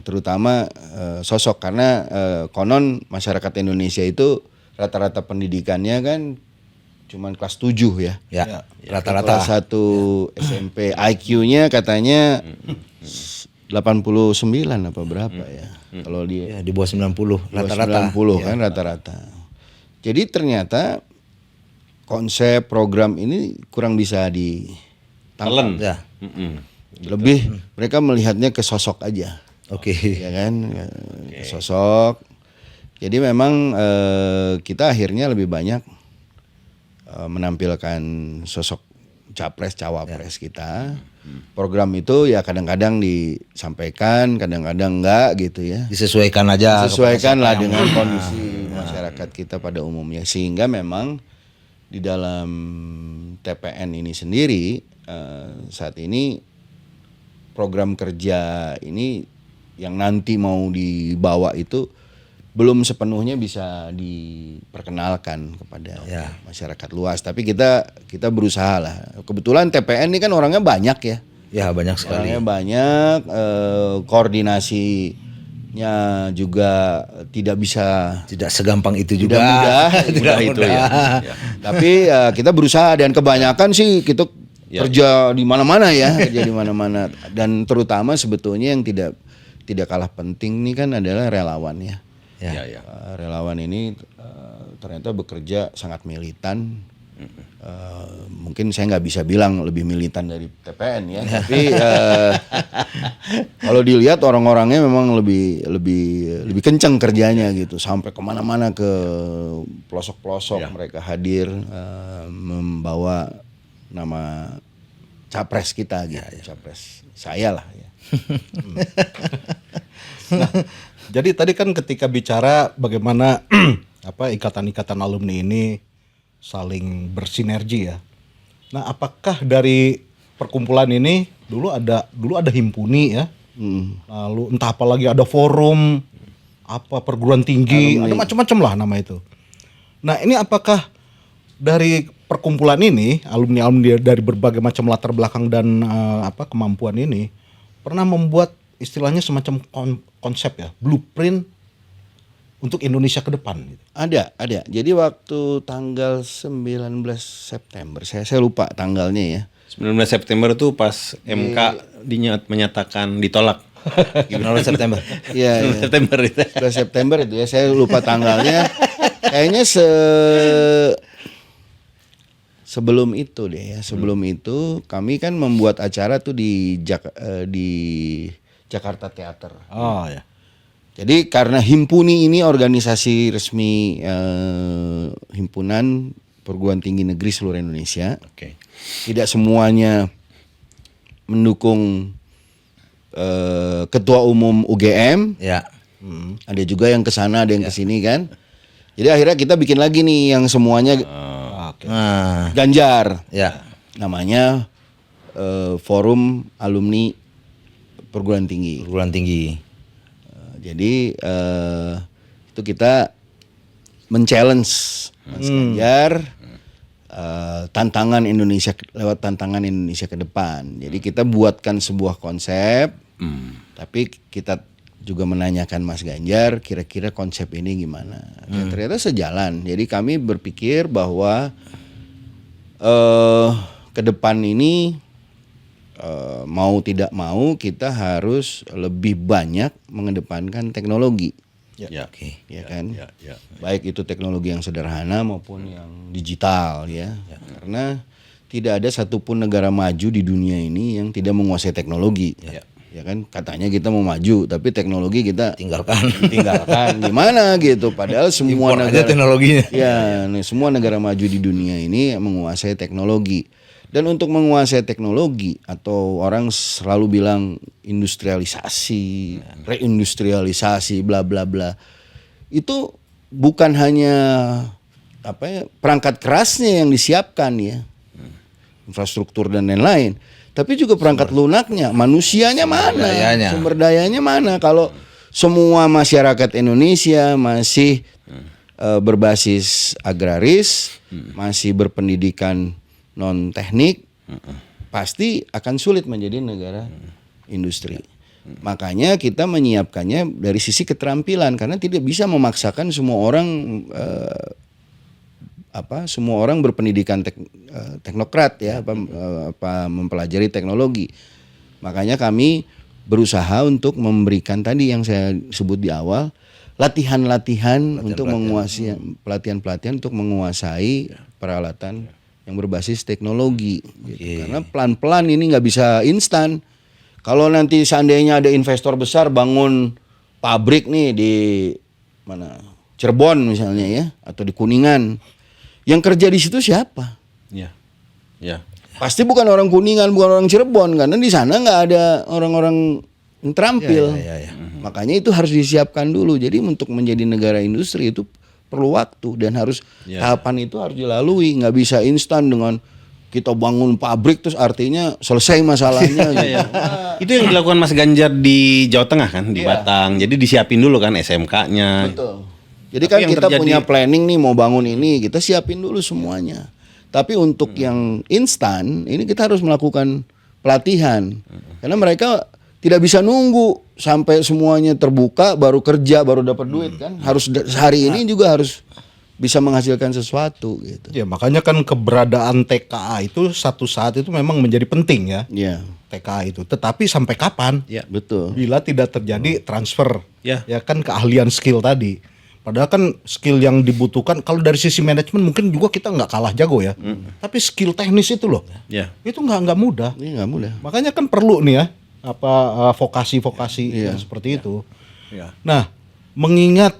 terutama sosok karena konon masyarakat Indonesia itu rata-rata pendidikannya kan cuman kelas 7 ya. Rata-rata kelas 1 SMP IQ-nya katanya 89 apa berapa ya. Kalau di bawah 90 rata-rata. 90 kan rata-rata. Jadi ternyata konsep program ini kurang bisa ditangkap. Ya. Lebih mereka melihatnya ke sosok aja. Oke. Ya kan, ke sosok. Jadi memang kita akhirnya lebih banyak menampilkan sosok capres cawapres kita. Program itu ya kadang-kadang disampaikan, kadang-kadang enggak gitu ya. Disesuaikan aja. Disesuaikan lah dengan kondisi masyarakat kita pada umumnya. Sehingga memang di dalam TPN ini sendiri saat ini program kerja ini yang nanti mau dibawa itu belum sepenuhnya bisa diperkenalkan kepada masyarakat luas. Tapi kita berusaha lah. Kebetulan TPN ini kan orangnya banyak ya. Ya banyak sekali. Orangnya banyak, koordinasinya juga tidak segampang itu juga. Tidak mudah itu ya. Tapi kita berusaha dan kebanyakan sih kita kerja di mana-mana kerja di mana-mana dan terutama sebetulnya yang tidak kalah penting nih kan adalah relawan ya. Relawan ini ternyata bekerja sangat militan. Mungkin saya nggak bisa bilang lebih militan dari TPN ya, tapi kalau dilihat orang-orangnya memang lebih kencang kerjanya gitu, sampai kemana-mana ke pelosok-pelosok mereka hadir membawa nama capres kita gitu, capres saya lah ya. Nah, jadi tadi kan ketika bicara bagaimana ikatan-ikatan alumni ini saling bersinergi ya. Nah, apakah dari perkumpulan ini dulu ada himpuni ya? Lalu entah apa lagi ada forum perguruan tinggi, ada macam-macam lah nama itu. Nah, ini apakah dari perkumpulan ini alumni dari berbagai macam latar belakang dan kemampuan ini pernah membuat istilahnya semacam konsep ya, blueprint untuk Indonesia ke depan gitu. Ada. Jadi waktu tanggal 19 September, saya lupa tanggalnya ya. 19 September itu pas MK menyatakan ditolak. 19 September. Iya. 19 September itu. 19 September itu ya, saya lupa tanggalnya. Kayaknya sebelum itu deh ya. Sebelum itu kami kan membuat acara tuh di Jakarta Theater. Oh ya. Jadi karena Himpuni ini organisasi resmi himpunan perguruan tinggi negeri seluruh Indonesia. Tidak semuanya mendukung ketua umum UGM. Ya. Ada juga yang kesana, ada yang kesini kan. Jadi akhirnya kita bikin lagi nih yang semuanya Ganjar. Ya. Namanya Forum Alumni Perguruan Tinggi. Jadi itu kita men-challenge Mas Ganjar, tantangan Indonesia lewat tantangan Indonesia ke depan. Jadi kita buatkan sebuah konsep, tapi kita juga menanyakan Mas Ganjar kira-kira konsep ini gimana. Dan ternyata sejalan. Jadi kami berpikir bahwa ke depan ini mau tidak mau kita harus lebih banyak mengedepankan teknologi. Ya. Ya kan, baik itu teknologi yang sederhana maupun yang digital ya. Karena tidak ada satupun negara maju di dunia ini yang tidak menguasai teknologi. Ya kan, katanya kita mau maju, tapi teknologi kita tinggalkan gimana gitu. Padahal semua Impor negara aja teknologinya. ya, semua negara maju di dunia ini menguasai teknologi. Dan untuk menguasai teknologi, atau orang selalu bilang industrialisasi, reindustrialisasi, bla bla bla, itu bukan hanya perangkat kerasnya yang disiapkan ya, infrastruktur dan lain-lain, tapi juga perangkat lunaknya, manusianya mana, sumber dayanya mana. Kalau semua masyarakat Indonesia masih berbasis agraris, masih berpendidikan non teknik, pasti akan sulit menjadi negara industri. Makanya kita menyiapkannya dari sisi keterampilan, karena tidak bisa memaksakan semua orang semua orang berpendidikan teknokrat ya, mempelajari teknologi. Makanya kami berusaha untuk memberikan tadi yang saya sebut di awal, pelatihan-pelatihan untuk menguasai, pelatihan-pelatihan untuk menguasai peralatan yang berbasis teknologi gitu. Karena pelan-pelan ini nggak bisa instan. Kalau nanti seandainya ada investor besar bangun pabrik nih di mana, Cirebon misalnya ya, atau di Kuningan, yang kerja di situ siapa? Ya. Pasti bukan orang Kuningan, bukan orang Cirebon, karena di sana nggak ada orang-orang yang terampil. Makanya itu harus disiapkan dulu. Jadi untuk menjadi negara industri itu perlu waktu, dan harus tahapan itu harus dilalui. Nggak bisa instan dengan kita bangun pabrik terus artinya selesai masalahnya. Gitu. Itu yang dilakukan Mas Ganjar di Jawa Tengah kan, di Batang. Jadi disiapin dulu kan SMK-nya. Betul. Jadi kan kita punya planning nih mau bangun ini, kita siapin dulu semuanya. Tapi untuk yang instan ini kita harus melakukan pelatihan. Karena mereka tidak bisa nunggu sampai semuanya terbuka baru kerja, baru dapat duit kan. Harus hari ini juga harus bisa menghasilkan sesuatu gitu. Ya, makanya kan keberadaan TKA itu satu saat itu memang menjadi penting ya. Iya. TKA itu. Tetapi sampai kapan? Ya. Betul. Bila tidak terjadi transfer. Ya. Ya kan, keahlian skill tadi. Padahal kan skill yang dibutuhkan kalau dari sisi manajemen mungkin juga kita nggak kalah jago ya. Tapi skill teknis itu loh. Ya. Itu nggak mudah. Ini nggak mudah. Makanya kan perlu nih ya vokasi-vokasi yang seperti itu. Ya. Nah, mengingat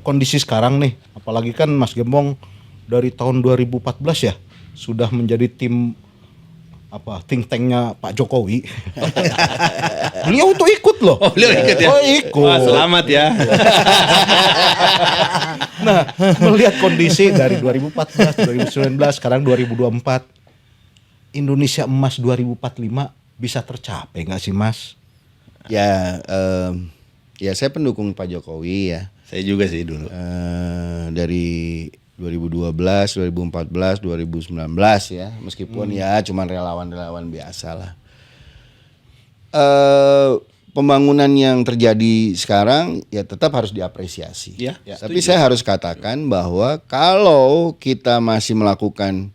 kondisi sekarang nih, apalagi kan Mas Gembong dari tahun 2014 ya sudah menjadi tim think tanknya Pak Jokowi. Beliau tuh ikut loh. Oh, beliau ikut ya. Oh, ikut. Wah, selamat ya. Nah, melihat kondisi dari 2014, 2019, sekarang 2024, Indonesia Emas 2045 bisa tercapai nggak sih Mas? Ya, ya saya pendukung Pak Jokowi ya. Saya juga sih dulu. Dari 2012, 2014, 2019 ya. Meskipun ya cuman relawan-relawan biasa lah. Pembangunan yang terjadi sekarang ya tetap harus diapresiasi. Ya, Tapi saya harus katakan bahwa kalau kita masih melakukan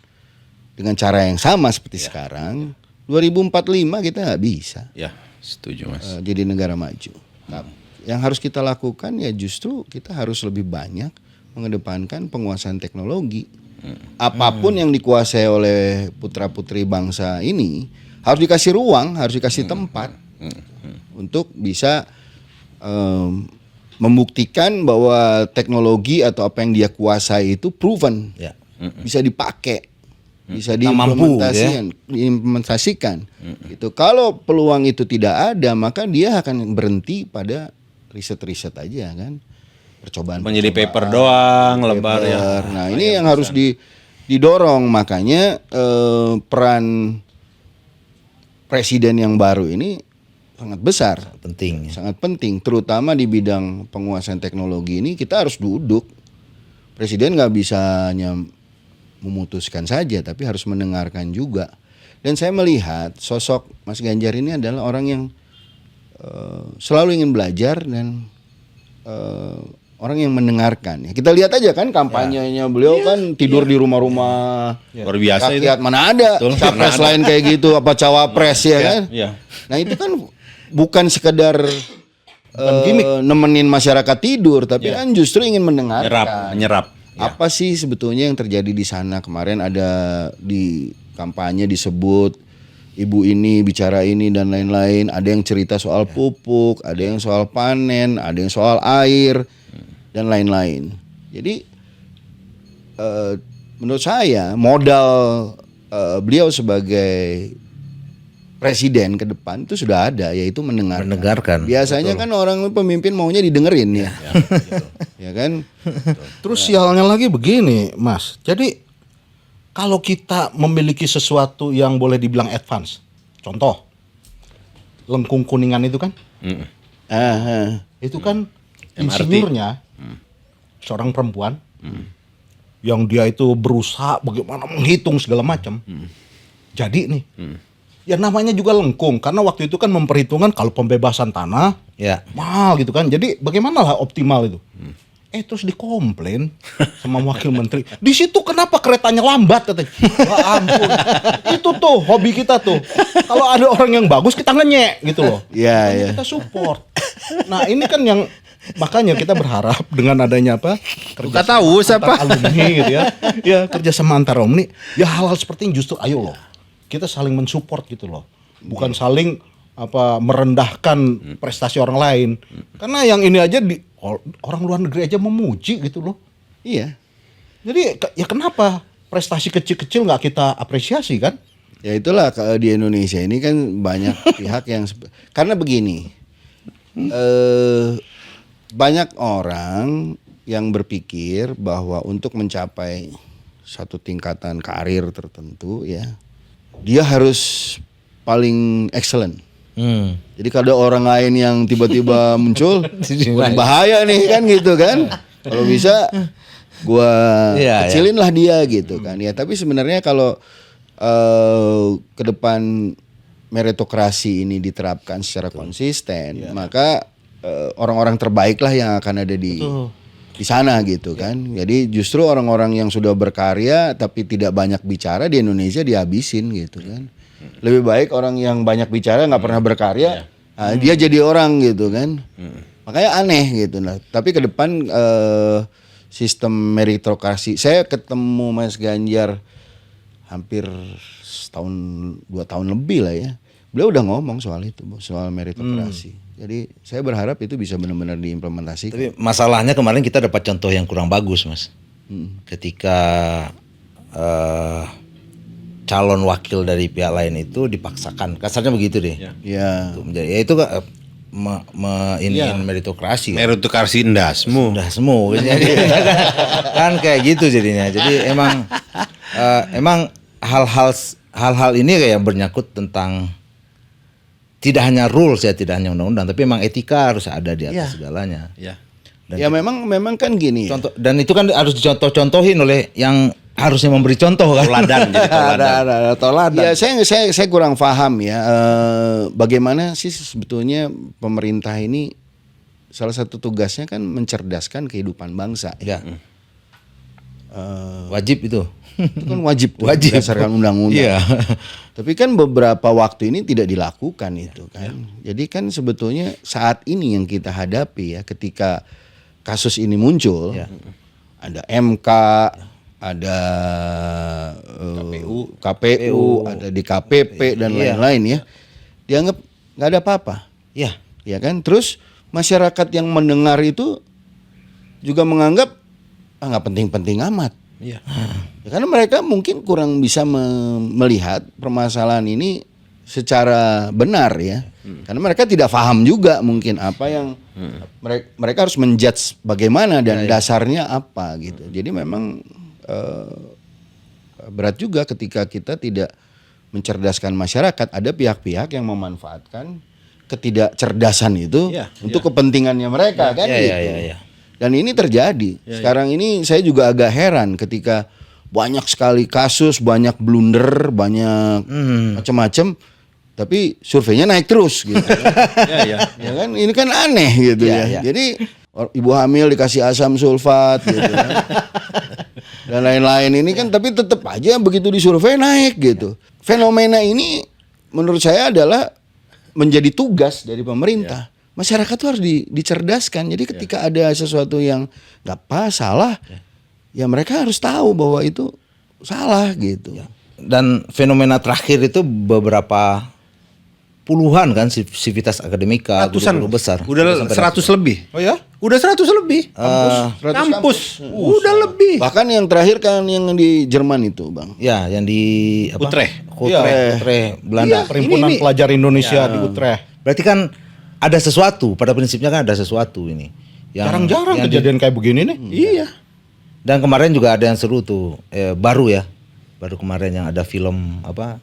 dengan cara yang sama seperti sekarang, 2045 kita nggak bisa. Ya, setuju Mas. Jadi negara maju. Nah, yang harus kita lakukan ya justru kita harus lebih banyak mengedepankan penguasaan teknologi. Apapun yang dikuasai oleh putra-putri bangsa ini harus dikasih ruang, harus dikasih tempat untuk bisa membuktikan bahwa teknologi atau apa yang dia kuasai itu proven, bisa dipakai, bisa diimplementasikan. Gitu. Kalau peluang itu tidak ada, maka dia akan berhenti pada riset-riset aja kan, percobaan. Menjadi paper doang, lembar ya. Nah ini yang harus didorong, makanya peran presiden yang baru ini sangat besar, Penting. sangat penting, terutama di bidang penguasaan teknologi ini kita harus duduk presiden nggak bisa hanya memutuskan saja, tapi harus mendengarkan juga. Dan saya melihat sosok Mas Ganjar ini adalah orang yang selalu ingin belajar dan orang yang mendengarkan. Ya, kita lihat aja kan kampanyenya beliau kan tidur di rumah-rumah luar biasa itu. rakyat. Mana ada capres lain kayak gitu, apa cawapres ya kan? Iya. Nah itu kan bukan sekedar nemenin masyarakat tidur, tapi kan justru ingin mendengarkan. Menyerap. Apa sih sebetulnya yang terjadi di sana? Kemarin ada di kampanye disebut ibu ini bicara ini dan lain-lain. Ada yang cerita soal pupuk, ada yang soal panen, ada yang soal air dan lain-lain. Jadi menurut saya modal beliau sebagai presiden ke depan itu sudah ada, yaitu mendengarkan. Biasanya kan orang pemimpin maunya didengerin ya. Ya kan? Terus sialnya lagi begini, Mas. Jadi kalau kita memiliki sesuatu yang boleh dibilang advance, contoh lengkung Kuningan itu kan, itu kan insinyurnya seorang perempuan yang dia itu berusaha bagaimana menghitung segala macam. Jadi nih, ya namanya juga lengkung karena waktu itu kan memperhitungkan kalau pembebasan tanah, mahal gitu kan. Jadi bagaimana lah optimal itu? Terus dikomplain sama wakil menteri. Di situ kenapa keretanya lambat katanya. Wah ampun. Itu tuh hobi kita tuh. Kalau ada orang yang bagus kita ngenyek gitu loh. Iya. Kita support. Nah ini kan yang makanya kita berharap dengan adanya apa? Buka tahu siapa alumni gitu ya. Ya kerjasama antar alumni. Ya hal-hal seperti ini justru ayo loh. Kita saling mensupport gitu loh. Bukan saling merendahkan prestasi orang lain. Karena yang ini aja orang luar negeri aja memuji gitu loh. Iya. Jadi ya kenapa prestasi kecil-kecil nggak kita apresiasi kan? Ya itulah di Indonesia ini kan banyak pihak yang karena begini, banyak orang yang berpikir bahwa untuk mencapai satu tingkatan karir tertentu ya, dia harus paling excellent. Jadi kalau orang lain yang tiba-tiba muncul, bahaya nih kan gitu kan. Kalau bisa gua kecilin lah dia gitu kan. Ya tapi sebenarnya kalau ke depan meritokrasi ini diterapkan secara konsisten, maka orang-orang terbaik lah yang akan ada di sana gitu kan. Jadi justru orang-orang yang sudah berkarya tapi tidak banyak bicara di Indonesia dihabisin gitu kan. Lebih baik orang yang banyak bicara nggak pernah berkarya, dia jadi orang gitu kan. Makanya aneh gitu. Nah, tapi ke depan sistem meritokrasi, saya ketemu Mas Ganjar hampir setahun 2 tahun lebih lah ya. Beliau udah ngomong soal itu, soal meritokrasi. Jadi saya berharap itu bisa benar-benar diimplementasikan. Tapi masalahnya kemarin kita dapat contoh yang kurang bagus, Mas. Ketika calon wakil dari pihak lain itu dipaksakan, kasarnya begitu deh. Ya. Itu meritokrasi. Meritokrasi ndasmu. Kan kayak gitu jadinya. Jadi emang hal-hal ini kayak bernyakut tentang tidak hanya rules ya, tidak hanya undang-undang, tapi emang etika harus ada di atas segalanya. Dan memang kan gini. Contoh, dan itu kan harus dicontoh-contohin oleh yang harusnya memberi contoh kan. Toladan. Ya saya kurang paham ya. Bagaimana sih sebetulnya pemerintah ini salah satu tugasnya kan mencerdaskan kehidupan bangsa. Ya. Wajib itu. Itu kan wajib berdasarkan undang-undang. Iya. Tapi kan beberapa waktu ini tidak dilakukan itu kan. Jadi kan sebetulnya saat ini yang kita hadapi ya, ketika kasus ini muncul, ada MK, ada KPU, ada DKPP dan lain-lain ya. Dianggap nggak ada apa-apa. Iya. Ya kan. Terus masyarakat yang mendengar itu juga menganggap nggak penting-penting amat. Iya. Ya, karena mereka mungkin kurang bisa melihat permasalahan ini secara benar ya. Karena mereka tidak paham juga mungkin apa yang mereka harus menjudge bagaimana dan dasarnya apa gitu. Jadi memang berat juga ketika kita tidak mencerdaskan masyarakat. Ada pihak-pihak yang memanfaatkan ketidakcerdasan itu untuk kepentingannya mereka kan gitu. Dan ini terjadi. Sekarang ini saya juga agak heran ketika banyak sekali kasus, banyak blunder, banyak macam-macam, tapi surveinya naik terus gitu. Ya kan, ini kan aneh gitu ya. Jadi ibu hamil dikasih asam sulfat gitu kan. Dan lain-lain ini kan, tapi tetap aja begitu disurvei naik gitu. Fenomena ini menurut saya adalah menjadi tugas dari pemerintah. Masyarakat tuh harus dicerdaskan. Jadi ketika ada sesuatu yang nggak pas, salah, ya mereka harus tahu bahwa itu salah gitu. Dan fenomena terakhir itu beberapa puluhan kan Civitas Akademika, Ratusan guru besar. Udah 100 lebih. Oh ya? Udah 100 lebih. Kampus. Udah lebih. Bahkan yang terakhir kan yang di Jerman itu, Bang. Ya, yang di apa? Utrecht. Utrecht, Belanda. Perhimpunan Pelajar Indonesia di Utrecht. Berarti kan ada sesuatu, pada prinsipnya kan ada sesuatu ini. Jarang-jarang kejadian kayak begini nih. Iya. Dan kemarin juga ada yang seru tuh, baru kemarin yang ada film apa?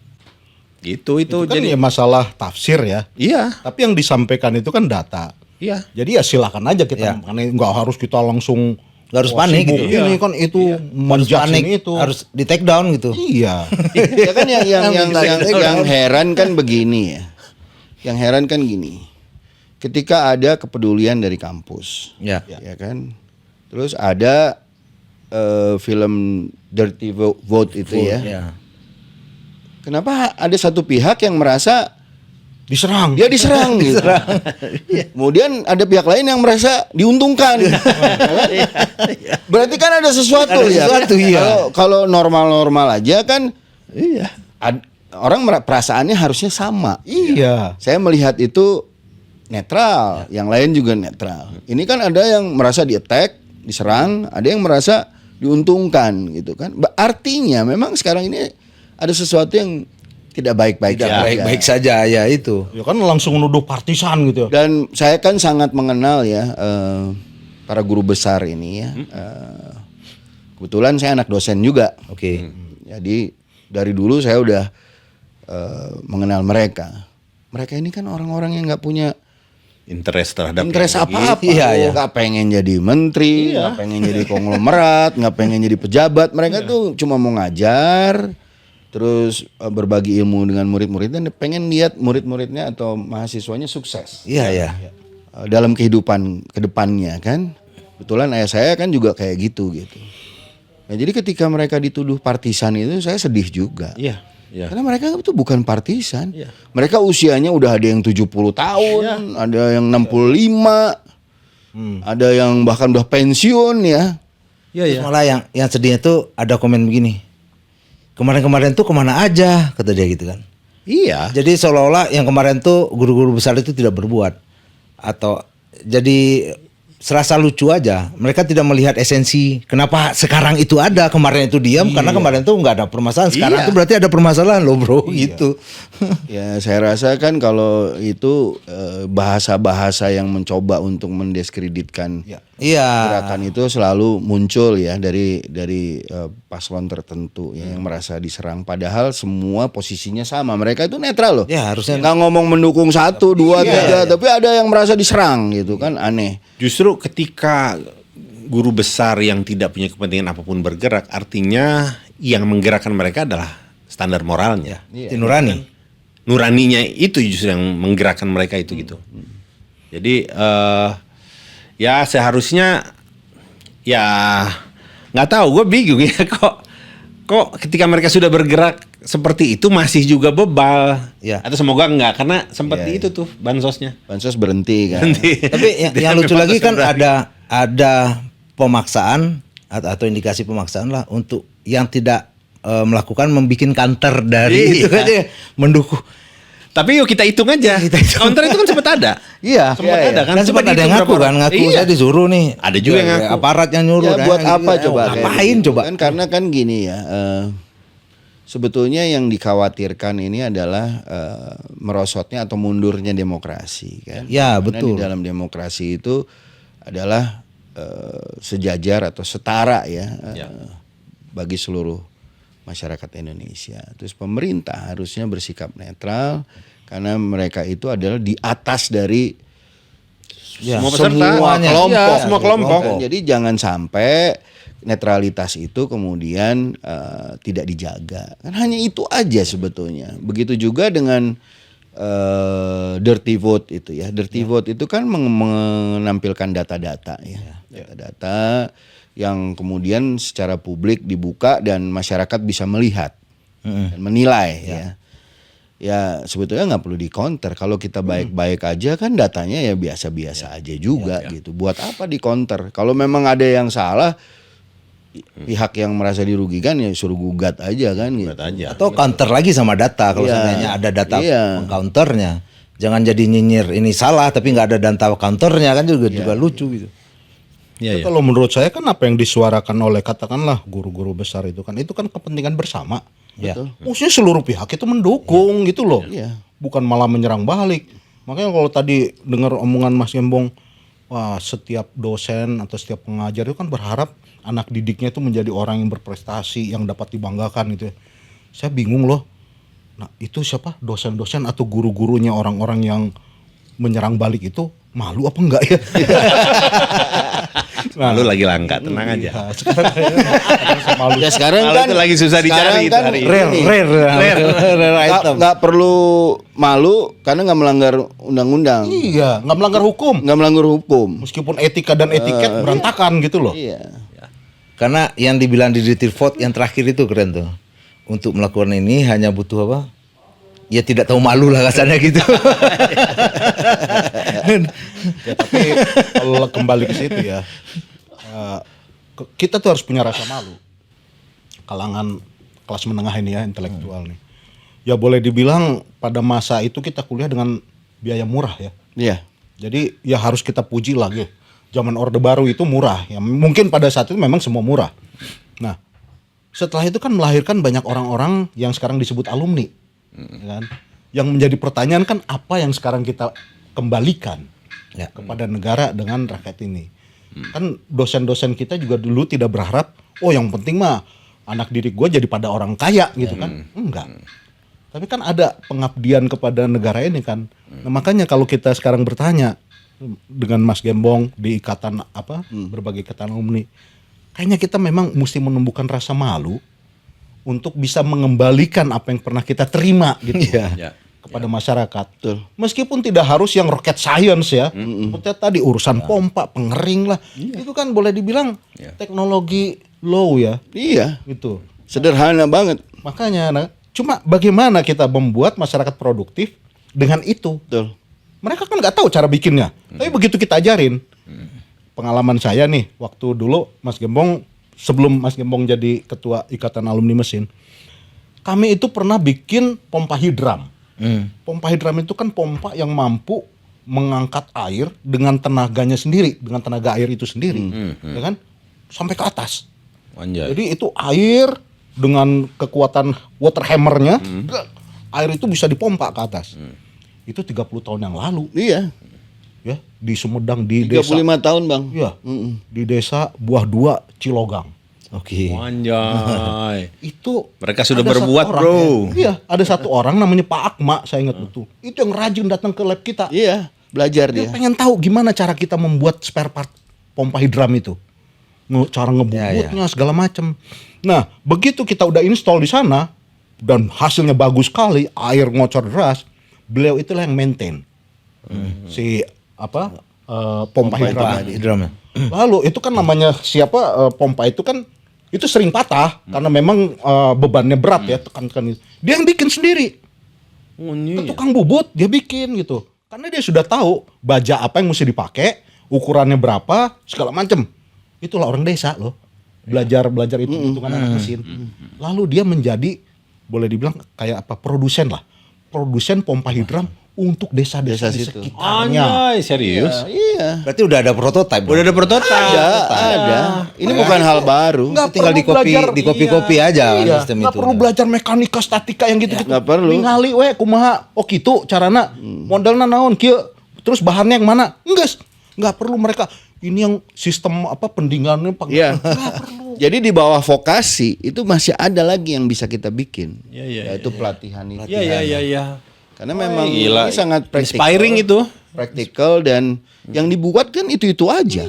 Itu Kan jadi ya masalah tafsir ya. iya. Tapi yang disampaikan itu kan data. Iya. Jadi ya silakan aja kita, nggak harus kita langsung Nggak harus panik gitu. Ini kan itu menjudge ini itu. Harus di take down gitu. Iya. Ya kan yang heran kan begini ya. Yang heran kan gini. Ketika ada kepedulian dari kampus. Ya. Ya kan. Terus ada film Dirty Vote itu ya. Kenapa ada satu pihak yang merasa Diserang. dia diserang gitu. Kemudian ada pihak lain yang merasa diuntungkan. Berarti kan ada sesuatu ya. Kalau normal-normal aja kan orang perasaannya harusnya sama. Iya. Saya melihat itu netral, yang lain juga netral. Ini kan ada yang merasa di-attack, diserang, ada yang merasa diuntungkan gitu kan. Artinya memang sekarang ini ada sesuatu yang tidak baik-baik saja ya itu. Ya kan langsung nuduh partisan gitu. Dan saya kan sangat mengenal ya para guru besar ini ya. Kebetulan saya anak dosen juga. Oke. Jadi dari dulu saya udah mengenal mereka. Mereka ini kan orang-orang yang nggak punya Interest terhadap apa-apa. Nggak pengen jadi menteri, nggak pengen jadi konglomerat, nggak pengen jadi pejabat. Mereka tuh cuma mau ngajar, terus berbagi ilmu dengan murid-muridnya, dan pengen lihat murid-muridnya atau mahasiswanya sukses. Iya. Dalam kehidupan kedepannya kan. Kebetulan ayah saya kan juga kayak gitu. Nah, jadi ketika mereka dituduh partisan itu saya sedih juga. Iya. Karena mereka itu bukan partisan. Mereka usianya udah ada yang 70 tahun, ada yang 65, ada yang bahkan udah pensiun ya. Terus malah yang sedihnya tuh ada komen begini. Kemarin-kemarin tuh kemana aja, kata dia gitu kan. Iya. Jadi seolah-olah yang kemarin tuh guru-guru besar itu tidak berbuat. Atau jadi serasa lucu aja. Mereka tidak melihat esensi kenapa sekarang itu ada, kemarin itu diam. Karena kemarin tuh nggak ada permasalahan. Sekarang tuh berarti ada permasalahan loh bro gitu. Ya saya rasa kan kalau itu bahasa-bahasa yang mencoba untuk mendiskreditkan gerakan itu selalu muncul ya dari paslon tertentu yang merasa diserang. Padahal semua posisinya sama. Mereka itu netral loh. Ya harusnya nggak ngomong mendukung 1, 2, 3, tapi ada yang merasa diserang gitu kan, aneh. Justru ketika guru besar yang tidak punya kepentingan apapun bergerak, artinya yang menggerakkan mereka adalah standar moralnya. nurani. Nuraninya itu justru yang menggerakkan mereka itu gitu. Jadi ya seharusnya ya nggak tahu, gue bingung ya kok ketika mereka sudah bergerak seperti itu masih juga bebal. Atau semoga enggak, karena seperti itu tuh bansosnya. Bansos berhenti kan. Tapi yang lucu lagi kan ada pemaksaan atau indikasi pemaksaan lah untuk yang tidak melakukan membikin counter dari itu aja mendukung. Tapi yuk kita hitung aja. Counter itu kan sempat ada. Sempat ada kan. Dan sempat ada yang ngaku saya disuruh nih. Ada juga yang ngaku. Aparat yang nyuruh. Ya, buat apa coba? Ngapain coba? Kan karena kan gini ya. Sebetulnya yang dikhawatirkan ini adalah merosotnya atau mundurnya demokrasi kan. Ya, karena betul. di dalam demokrasi itu adalah sejajar atau setara ya. Bagi seluruh masyarakat Indonesia. Terus pemerintah harusnya bersikap netral karena mereka itu adalah di atas dari Ya, semua peserta, semuanya. kelompok, Ya, semua kelompok. Jadi jangan sampai netralitas itu kemudian tidak dijaga. Kan hanya itu aja sebetulnya. Begitu juga dengan dirty vote itu ya. Dirty vote itu kan menampilkan data-data ya. Data-data yang kemudian secara publik dibuka dan masyarakat bisa melihat dan menilai ya. Ya sebetulnya nggak perlu di-counter. Kalau kita baik-baik aja kan datanya ya biasa-biasa aja juga gitu. Buat apa di-counter? Kalau memang ada yang salah, pihak yang merasa dirugikan ya suruh gugat aja kan gitu. Atau counter lagi sama data kalau seandainya ada data counternya. Jangan jadi nyinyir ini salah tapi nggak ada data counternya kan juga lucu gitu. Kalau menurut saya kan apa yang disuarakan oleh katakanlah guru-guru besar itu kan kepentingan bersama. Maksudnya seluruh pihak itu mendukung gitu loh. Bukan malah menyerang balik. Makanya kalau tadi dengar omongan Mas Gembong, wah setiap dosen atau setiap pengajar itu kan berharap anak didiknya itu menjadi orang yang berprestasi, yang dapat dibanggakan gitu ya. Saya bingung loh. Nah itu siapa dosen-dosen atau guru-gurunya orang-orang yang menyerang balik itu malu apa enggak ya? Malu lagi langka, tenang aja. Sekarang kan itu lagi susah dicari kan Rare item. nggak perlu malu karena nggak melanggar undang-undang. Iya, nggak melanggar hukum. Nggak melanggar hukum. Meskipun etika dan etiket berantakan gitu loh. Iya. Karena yang dibilang di dirty vote yang terakhir itu keren tuh. Untuk melakukan ini hanya butuh apa? Ya tidak tahu malu lah kasarnya gitu. Ya, tapi kalau kembali ke situ ya, kita tuh harus punya rasa malu. Kalangan kelas menengah ini ya, intelektual nih. Ya boleh dibilang pada masa itu kita kuliah dengan biaya murah ya. Iya. Jadi ya harus kita puji lagi. Zaman Orde Baru itu murah. Ya mungkin pada saat itu memang semua murah. Nah, setelah itu kan melahirkan banyak orang-orang yang sekarang disebut alumni. Kan? Yang menjadi pertanyaan kan apa yang sekarang kita kembalikan kepada negara dengan rakyat ini. Kan dosen-dosen kita juga dulu tidak berharap, oh yang penting mah anak didik gue jadi pada orang kaya gitu kan. Enggak. Tapi kan ada pengabdian kepada negara ini kan. Nah, makanya kalau kita sekarang bertanya dengan Mas Gembong di ikatan berbagai ikatan alumni, kayaknya kita memang mesti menumbuhkan rasa malu untuk bisa mengembalikan apa yang pernah kita terima gitu kepada masyarakat. Meskipun tidak harus yang rocket science ya. Seperti tadi urusan pompa, pengering lah. Itu kan boleh dibilang teknologi low ya. Iya. Gitu. Sederhana banget. Makanya cuma bagaimana kita membuat masyarakat produktif dengan itu. Betul. Mereka kan nggak tahu cara bikinnya. Tapi begitu kita ajarin. Pengalaman saya nih waktu dulu Mas Gembong, sebelum Mas Gembong jadi ketua Ikatan Alumni Mesin, kami itu pernah bikin pompa hidram. Pompa hidram itu kan pompa yang mampu mengangkat air dengan tenaganya sendiri, dengan tenaga air itu sendiri, ya kan, sampai ke atas. Jadi itu air dengan kekuatan water hammernya, air itu bisa dipompa ke atas. Itu 30 tahun yang lalu. Iya. Ya, di Sumedang di 35 desa. tahun Bang. Iya. Di desa Buah Dua Cilogang. Oke. Anjay. Itu Mereka sudah ada berbuat, satu orang, bro. Iya, ada satu orang namanya Pak Akma, saya ingat betul. Itu yang rajin datang ke lab kita. Iya, belajar Dia dia. pengen tahu gimana cara kita membuat spare part pompa hidram itu. Cara ngebubutnya segala macam. Nah, begitu kita udah install di sana dan hasilnya bagus sekali, air ngocor deras, beliau itulah yang maintain. Si pompa hidram. Lalu itu kan namanya pompa itu kan itu sering patah karena memang bebannya berat ya, tekan-tekan. Dia yang bikin sendiri. Tukang bubut dia bikin gitu. Karena dia sudah tahu baja apa yang mesti dipakai, ukurannya berapa, segala macam. Itulah orang desa loh. Belajar itu hitungan anak mesin. Lalu dia menjadi boleh dibilang kayak produsen lah. Produsen pompa hidram untuk desa-desa di sekitarnya. Anjay, serius? Iya. Berarti udah ada prototipe. Udah ada prototipe. Ada. Ini bukan hal baru. Nggak Tinggal perlu di copy aja sistem nggak itu. perlu belajar mekanika statika yang gitu-gitu. Nggak perlu. Ningali we kumaha. Oh gitu carana. Modelna naon kieu. Terus bahannya yang mana? Nggak perlu mereka. Ini yang sistem pendingannya Iya. Nggak perlu. Jadi di bawah vokasi itu masih ada lagi yang bisa kita bikin. Yaitu pelatihan itu. Iya. Karena memang ini sangat inspiring itu. Praktikal dan yang dibuat kan itu aja.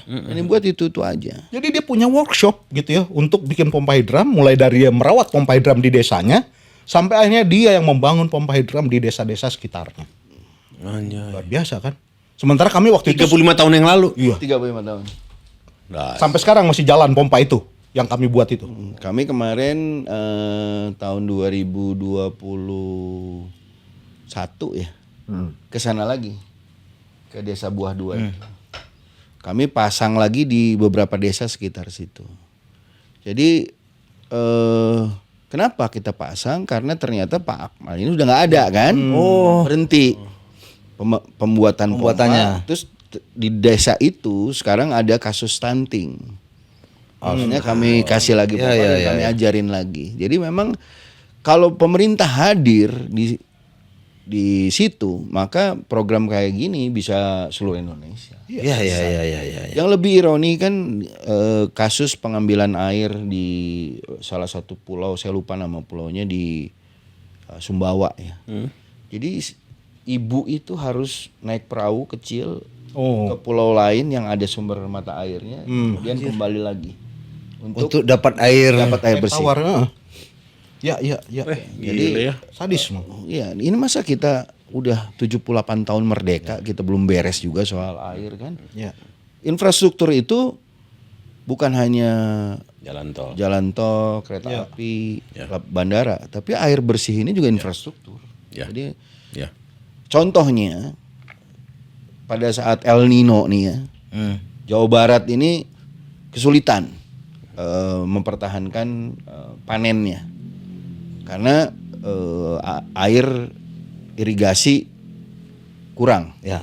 Yang dibuat itu aja. Jadi dia punya workshop gitu ya untuk bikin pompa hidram, mulai dari dia merawat pompa hidram di desanya sampai akhirnya dia yang membangun pompa hidram di desa-desa sekitarnya. Luar biasa kan? Sementara kami waktu 35 tahun yang lalu. Iya. 35 tahun. Sampai sekarang masih jalan pompa itu yang kami buat itu. Kami kemarin tahun 2021 ya. Ke sana lagi. Ke Desa Buah Dua itu. Kami pasang lagi di beberapa desa sekitar situ. Jadi kenapa kita pasang? Karena ternyata Pak Akmal ini udah nggak ada kan? Berhenti pembuatannya. Terus di desa itu sekarang ada kasus stunting. Maksudnya kami kasih lagi pompa dan kami ajarin lagi. Jadi memang kalau pemerintah hadir di situ, maka program kayak gini bisa seluruh Indonesia. Iya. Yang lebih ironi kan kasus pengambilan air di salah satu pulau, saya lupa nama pulaunya, di Sumbawa ya. Jadi ibu itu harus naik perahu kecil ke pulau lain yang ada sumber mata airnya, kemudian kembali lagi untuk dapat air bersih. Tawar, Ya. Jadi sadis. Iya, ini masa kita udah 78 tahun merdeka, kita belum beres juga soal air kan? Ya. Infrastruktur itu bukan hanya jalan tol, kereta api, bandara, tapi air bersih ini juga infrastruktur. Jadi contohnya pada saat El Nino nih ya, Jawa Barat ini kesulitan mempertahankan panennya. Karena air irigasi kurang. Ya.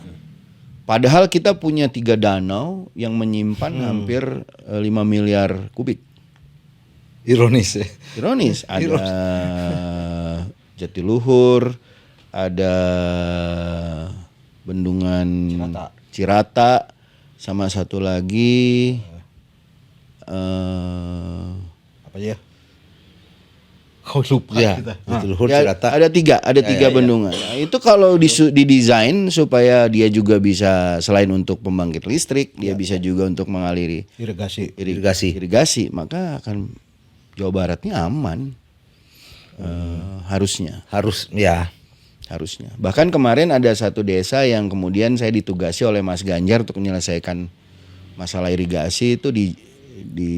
Padahal kita punya 3 danau yang menyimpan hampir 5 miliar kubik. Ironis ya. Ironis. Ada Jatiluhur, ada Bendungan Cirata, sama satu lagi apa ya? Kau lupa kita. Ada tiga bendungan. Nah, itu kalau didesain supaya dia juga bisa selain untuk pembangkit listrik, dia bisa juga untuk mengaliri irigasi, maka akan Jawa Baratnya aman. Harusnya. Harusnya. Bahkan kemarin ada satu desa yang kemudian saya ditugasi oleh Mas Ganjar untuk menyelesaikan masalah irigasi itu di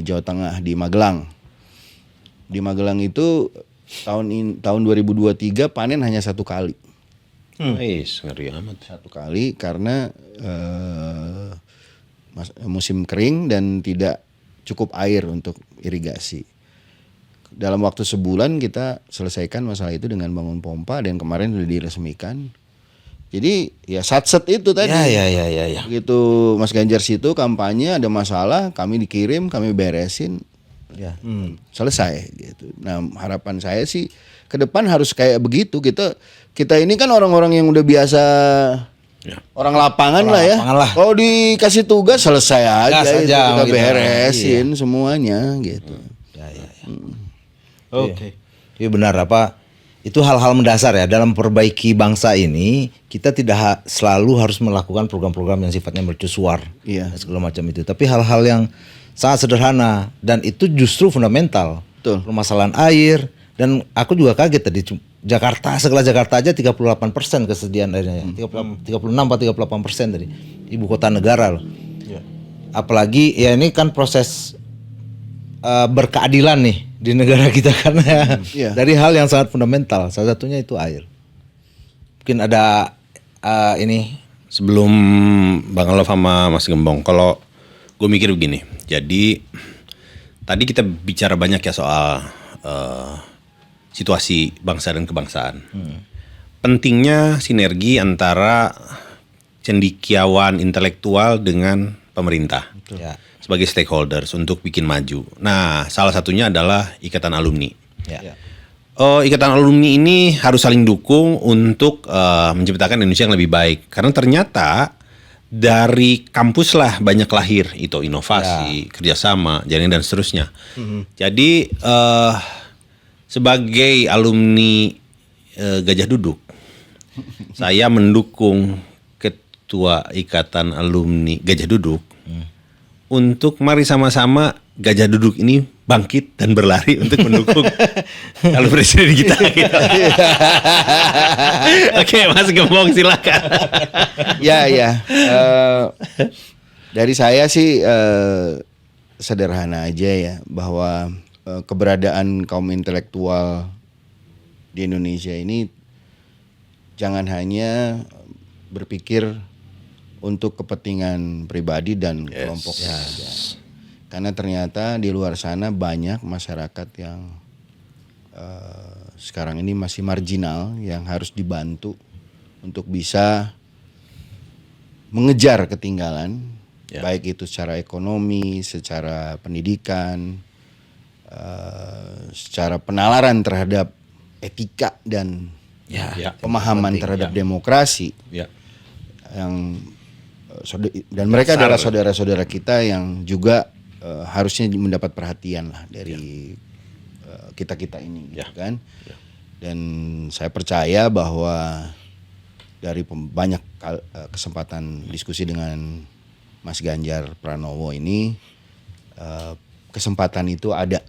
Jawa Tengah, di Magelang. Di Magelang itu tahun 2023 panen hanya 1 kali. Ngeri amat. 1 kali karena musim kering dan tidak cukup air untuk irigasi. Dalam waktu sebulan kita selesaikan masalah itu dengan bangun pompa dan kemarin sudah diresmikan. Jadi ya satset itu tadi. Ya. Begitu Mas Ganjar situ kampanye ada masalah, kami dikirim, kami beresin. Selesai gitu. Nah, harapan saya sih ke depan harus kayak begitu. Kita ini kan orang-orang yang udah biasa orang lapangan lah ya. Kalau dikasih tugas selesai aja kita beresin semuanya gitu. Oke. Iya benar itu hal-hal mendasar ya dalam memperbaiki bangsa ini. Kita tidak selalu harus melakukan program-program yang sifatnya mercusuar dan segala macam itu. Tapi hal-hal yang sangat sederhana dan itu justru fundamental. Betul. Permasalahan air dan aku juga kaget tadi sekelas Jakarta aja 38% kesediaan airnya ya. 36 atau 38% tadi. Ibu kota negara loh. Ya. Apalagi ya ini kan proses berkeadilan nih di negara kita karena dari hal yang sangat fundamental. Salah satunya itu air. Mungkin ada ini sebelum Bang Alof sama Mas Gembong, kalau gue mikir begini. Jadi tadi kita bicara banyak ya soal situasi bangsa dan kebangsaan. Pentingnya sinergi antara cendekiawan intelektual dengan pemerintah sebagai stakeholders untuk bikin maju. Nah, salah satunya adalah Ikatan Alumni. Ikatan Alumni ini harus saling dukung untuk menciptakan Indonesia yang lebih baik. Karena ternyata dari kampus lah banyak lahir itu inovasi, kerjasama, jaringan dan seterusnya. Jadi sebagai alumni Gajah Duduk, saya mendukung Ketua Ikatan Alumni Gajah Duduk untuk mari sama-sama Gajah Duduk ini bangkit dan berlari untuk mendukung calon presiden kita. Gitu. Oke, Mas Gembong silakan. Ya. Dari saya sih sederhana aja ya, bahwa keberadaan kaum intelektual di Indonesia ini jangan hanya berpikir untuk kepentingan pribadi dan kelompok saja. Karena ternyata di luar sana banyak masyarakat yang sekarang ini masih marginal, yang harus dibantu untuk bisa mengejar ketinggalan, baik itu secara ekonomi, secara pendidikan, secara penalaran terhadap etika dan pemahaman terhadap demokrasi. Yang dan mereka adalah saudara-saudara kita yang juga harusnya mendapat perhatian lah dari kita-kita ini, gitu kan. Dan saya percaya bahwa dari banyak kesempatan diskusi dengan Mas Ganjar Pranowo ini, kesempatan itu ada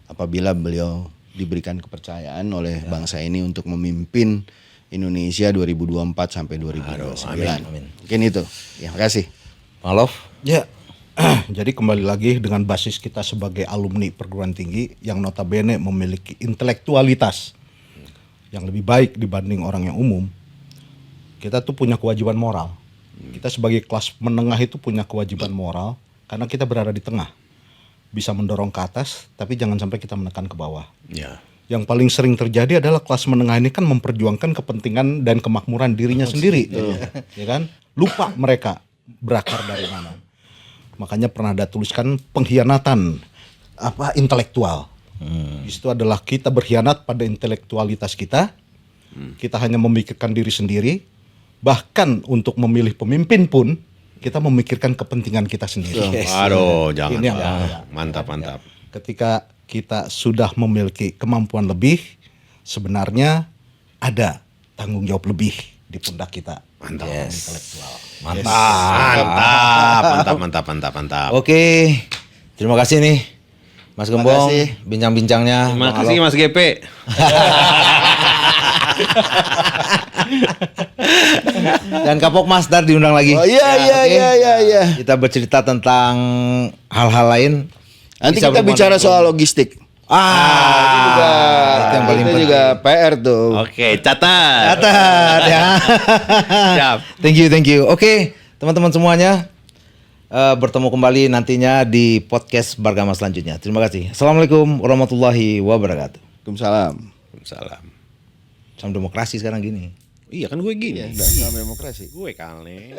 apabila beliau diberikan kepercayaan oleh bangsa ini untuk memimpin Indonesia 2024 sampai 2029. Amin. Mungkin itu. Ya, makasih. Malof. Ya. Jadi kembali lagi dengan basis kita sebagai alumni perguruan tinggi yang notabene memiliki intelektualitas yang lebih baik dibanding orang yang umum. Kita tuh punya kewajiban moral. Kita sebagai kelas menengah itu punya kewajiban moral karena kita berada di tengah. Bisa mendorong ke atas, tapi jangan sampai kita menekan ke bawah. Yang paling sering terjadi adalah kelas menengah ini kan memperjuangkan kepentingan dan kemakmuran dirinya sendiri, ya kan? Lupa mereka berakar dari mana. Makanya pernah ada tuliskan pengkhianatan intelektual. Itu adalah kita berkhianat pada intelektualitas kita. Kita hanya memikirkan diri sendiri. Bahkan untuk memilih pemimpin pun kita memikirkan kepentingan kita sendiri. Aduh, jangan. Mantap. Ketika kita sudah memiliki kemampuan lebih, sebenarnya ada tanggung jawab lebih di pundak kita. Mantap. Intelektual. Mantap. Oke. Terima kasih nih Mas Gembong, bincang-bincangnya. Terima kasih Mas GP. Dan Kapok Mas Dar diundang lagi. Oh iya. Kita bercerita tentang hal-hal lain. Nanti kita bicara soal logistik. Itu yang paling penting. juga PR tuh. Oke, catat ya. Siap. Thank you. Oke, teman-teman semuanya, bertemu kembali nantinya di podcast Bargama selanjutnya. Terima kasih. Assalamualaikum warahmatullahi wabarakatuh. Waalaikumsalam. Salam demokrasi sekarang gini. Iya kan gue gini. Salam demokrasi. Gue kali.